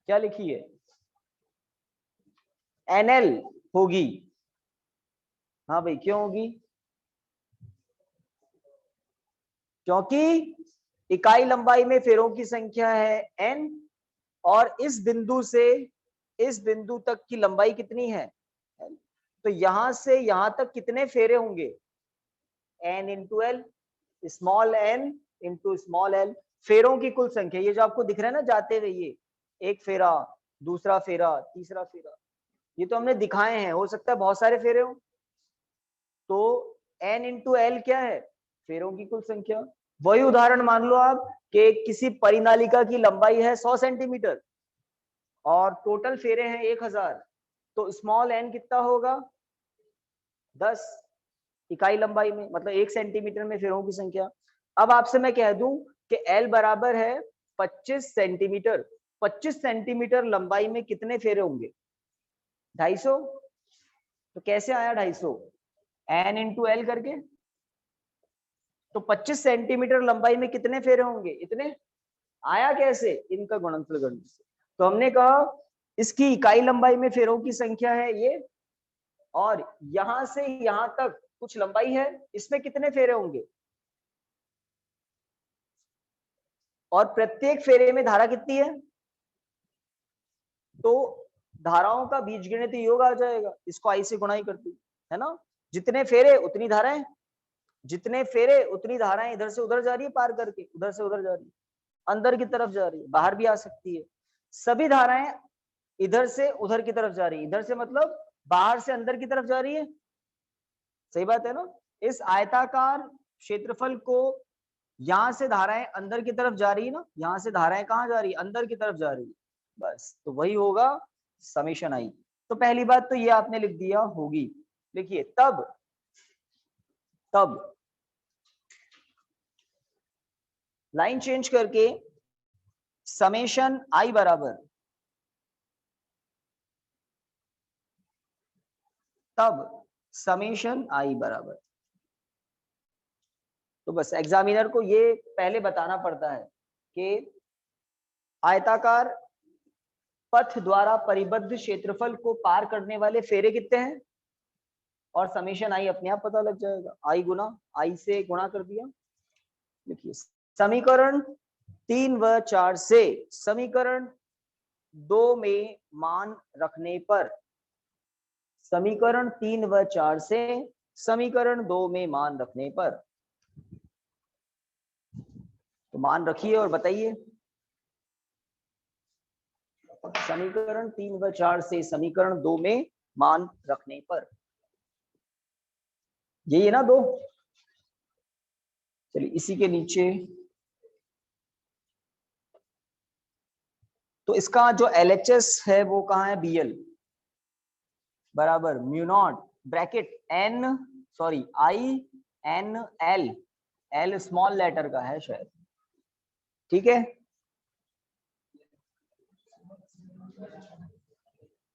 क्या लिखी है? NL होगी। हाँ भाई, क्यों होगी? क्योंकि इकाई लंबाई में फेरों की संख्या है N, और इस बिंदु से इस बिंदु तक की लंबाई कितनी है? तो यहां से यहां तक कितने फेरे होंगे? N into L, small n into small l, फेरों की कुल संख्या। ये जो आपको दिख रहा है ना जाते हुए, ये एक फेरा, दूसरा फेरा, तीसरा फेरा, ये तो हमने दिखाए हैं, हो सकता है बहुत सारे फेरे हो। तो n इंटू l क्या है? फेरों की कुल संख्या। वही उदाहरण मान लो आप कि किसी परिनालिका की लंबाई है 100 सेंटीमीटर और टोटल फेरे हैं 1000, तो स्मॉल n कितना होगा? 10 इकाई लंबाई में, मतलब 1 सेंटीमीटर में फेरों की संख्या। अब आपसे मैं कह दूं कि L बराबर है 25 सेंटीमीटर, 25 सेंटीमीटर लंबाई में कितने फेरे होंगे? 250। तो कैसे आया 250? N इंटू L करके। तो 25 सेंटीमीटर लंबाई में कितने फेरे होंगे? इतने। आया कैसे? इनका गुणनफल करने से। तो हमने कहा इसकी इकाई लंबाई में फेरों की संख्या है ये, और यहां से यहां तक कुछ लंबाई है, इसमें कितने फेरे होंगे? और प्रत्येक फेरे में धारा कितनी है? तो धाराओं का बीजगणितीय योग आ जाएगा, इसको आई से गुणा ही करती है ना। जितने फेरे उतनी धाराएं, जितने फेरे उतनी धाराएं इधर से उधर जा रही है, पार करके उधर से उधर जा रही है, अंदर की तरफ जा रही है, बाहर भी आ सकती है। सभी धाराएं इधर से उधर की तरफ जा रही है, इधर से मतलब बाहर से अंदर की तरफ जा रही है, सही बात है ना। इस आयताकार क्षेत्रफल को यहां से धाराएं अंदर की तरफ जा रही है ना, यहां से धाराएं कहाँ जा रही है, अंदर की तरफ जा रही है, बस तो वही होगा समेशन आई। तो पहली बात तो ये आपने लिख दिया होगी। लिखिए तब लाइन चेंज करके समेशन आई बराबर तब समेशन आई बराबर, तो बस एग्जामिनर को ये पहले बताना पड़ता है कि आयताकार पथ द्वारा परिबद्ध क्षेत्रफल को पार करने वाले फेरे कितने हैं, और समेशन आई अपने आप पता लग जाएगा। आई गुना आई से गुणा कर दिया। देखिए समीकरण 3 व 4 से समीकरण 2 में मान रखने पर, समीकरण 3 व 4 से समीकरण 2 में मान रखने पर, तो मान रखिए और बताइए। समीकरण 3 व 4 से समीकरण 2 में मान रखने पर, यही है ना 2। चलिए इसी के नीचे तो इसका जो LHS है वो कहाँ है, BL बराबर mu naught bracket N sorry INL, L small letter का है शायद, ठीक है।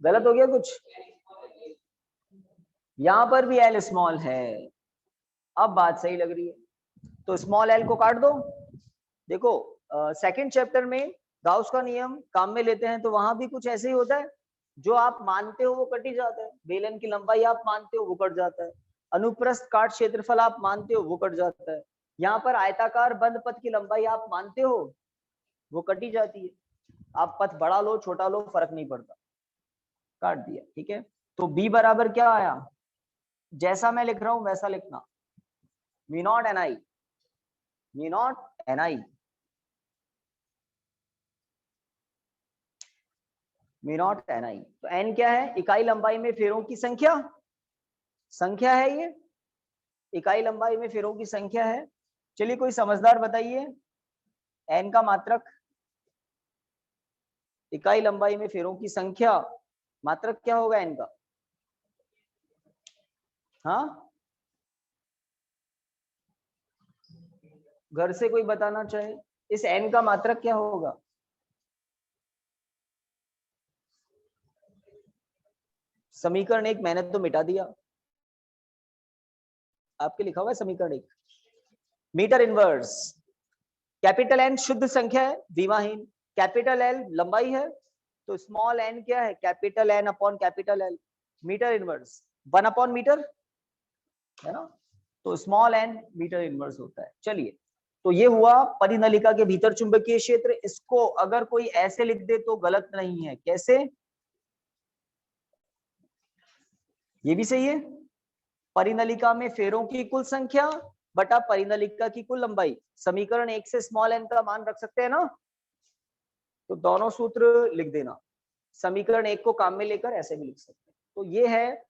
गलत हो गया कुछ, यहां पर भी L स्मॉल है, अब बात सही लग रही है। तो स्मॉल L को काट दो। देखो सेकंड चैप्टर में गाउस का नियम काम में लेते हैं तो वहां भी कुछ ऐसे ही होता है, जो आप मानते हो वो कट ही जाता है। बेलन की लंबाई आप मानते हो वो कट जाता है, अनुप्रस्थ काट क्षेत्रफल आप मानते हो वो कट जाता है, यहाँ पर आयताकार बंद पथ की लंबाई आप मानते हो वो कटी जाती है। आप पथ बड़ा लो छोटा लो फर्क नहीं पड़ता, काट दिया, ठीक है। तो B बराबर क्या आया, जैसा मैं लिख रहा हूं वैसा लिखना, mu naught NI, mu naught NI, mu naught NI। तो N क्या है, इकाई लंबाई में फेरों की संख्या, संख्या है ये, इकाई लंबाई में फेरों की संख्या है। चलिए कोई समझदार बताइए, N का मात्रक, इकाई लंबाई में फेरों की संख्या, मात्रक क्या होगा N का, हाँ घर से कोई बताना चाहे, इस N का मात्रक क्या होगा। समीकरण 1 मैंने तो मिटा दिया, आपके लिखा हुआ है समीकरण 1, मीटर इनवर्स। कैपिटल N शुद्ध संख्या है विमाहीन, कैपिटल L लंबाई है, तो स्मॉल n क्या है, capital N upon capital L, metre inverse 1 upon metre है ना, तो स्मॉल n मीटर इनवर्स होता है। चलिए तो ये हुआ परिनलिका के भीतर चुंबकीय क्षेत्र। इसको अगर कोई ऐसे लिख दे तो गलत नहीं है, कैसे, ये भी सही है, परिनलिका में फेरों की कुल संख्या बटा परिनलिका की कुल लंबाई। समीकरण 1 से स्मॉल n का मान रख सकते हैं ना, तो दोनों सूत्र लिख देना, समीकरण 1 को काम में लेकर ऐसे भी लिख सकते हैं। तो ये है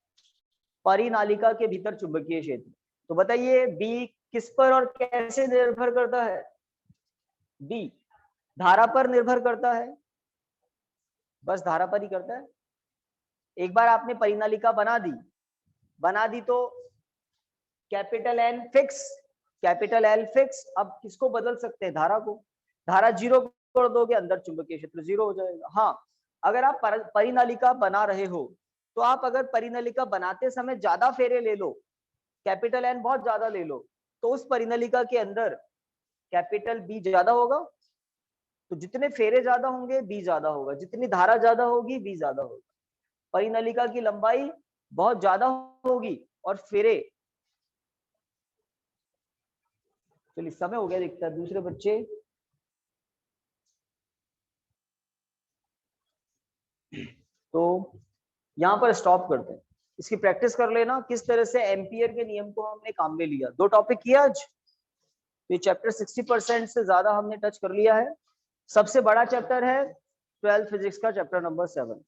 परिनालिका के भीतर चुंबकीय क्षेत्र। तो बताइए B किस पर और कैसे निर्भर करता है, B धारा पर निर्भर करता है, बस धारा पर ही करता है। एक बार आपने परिनालिका बना दी तो capital N fix, capital L fix. अब किसको बदल सकते हैं, धारा को, धारा 0 कर दोगे अंदर चुंबकीय क्षेत्र 0 हो जाएगा। हाँ अगर आप परिनालिका बना रहे हो तो आप अगर परिनालिका बनाते समय ज्यादा फेरे ले लो, कैपिटल N बहुत ज्यादा ले लो, तो उस परिनालिका के अंदर कैपिटल B ज्यादा होगा, तो जितने फेरे ज्यादा होंगे B ज्यादा होगा, जितनी धारा ज्यादा होगी B ज्यादा होगा। परिनालिका की लंबाई बहुत ज्यादा होगी और फेरे, चलिए समय हो गया दिखता है, दूसरे बच्चे तो यहां पर स्टॉप करते हैं। इसकी प्रैक्टिस कर लेना किस तरह से एम्पियर के नियम को हमने काम में लिया। 2 टॉपिक किया आज, ये चैप्टर 60% से ज्यादा हमने टच कर लिया है। सबसे बड़ा चैप्टर है 12th फिजिक्स का चैप्टर नंबर 7।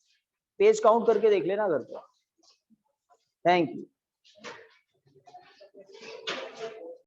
पेज काउंट करके देख लेना घर पे। Thank you.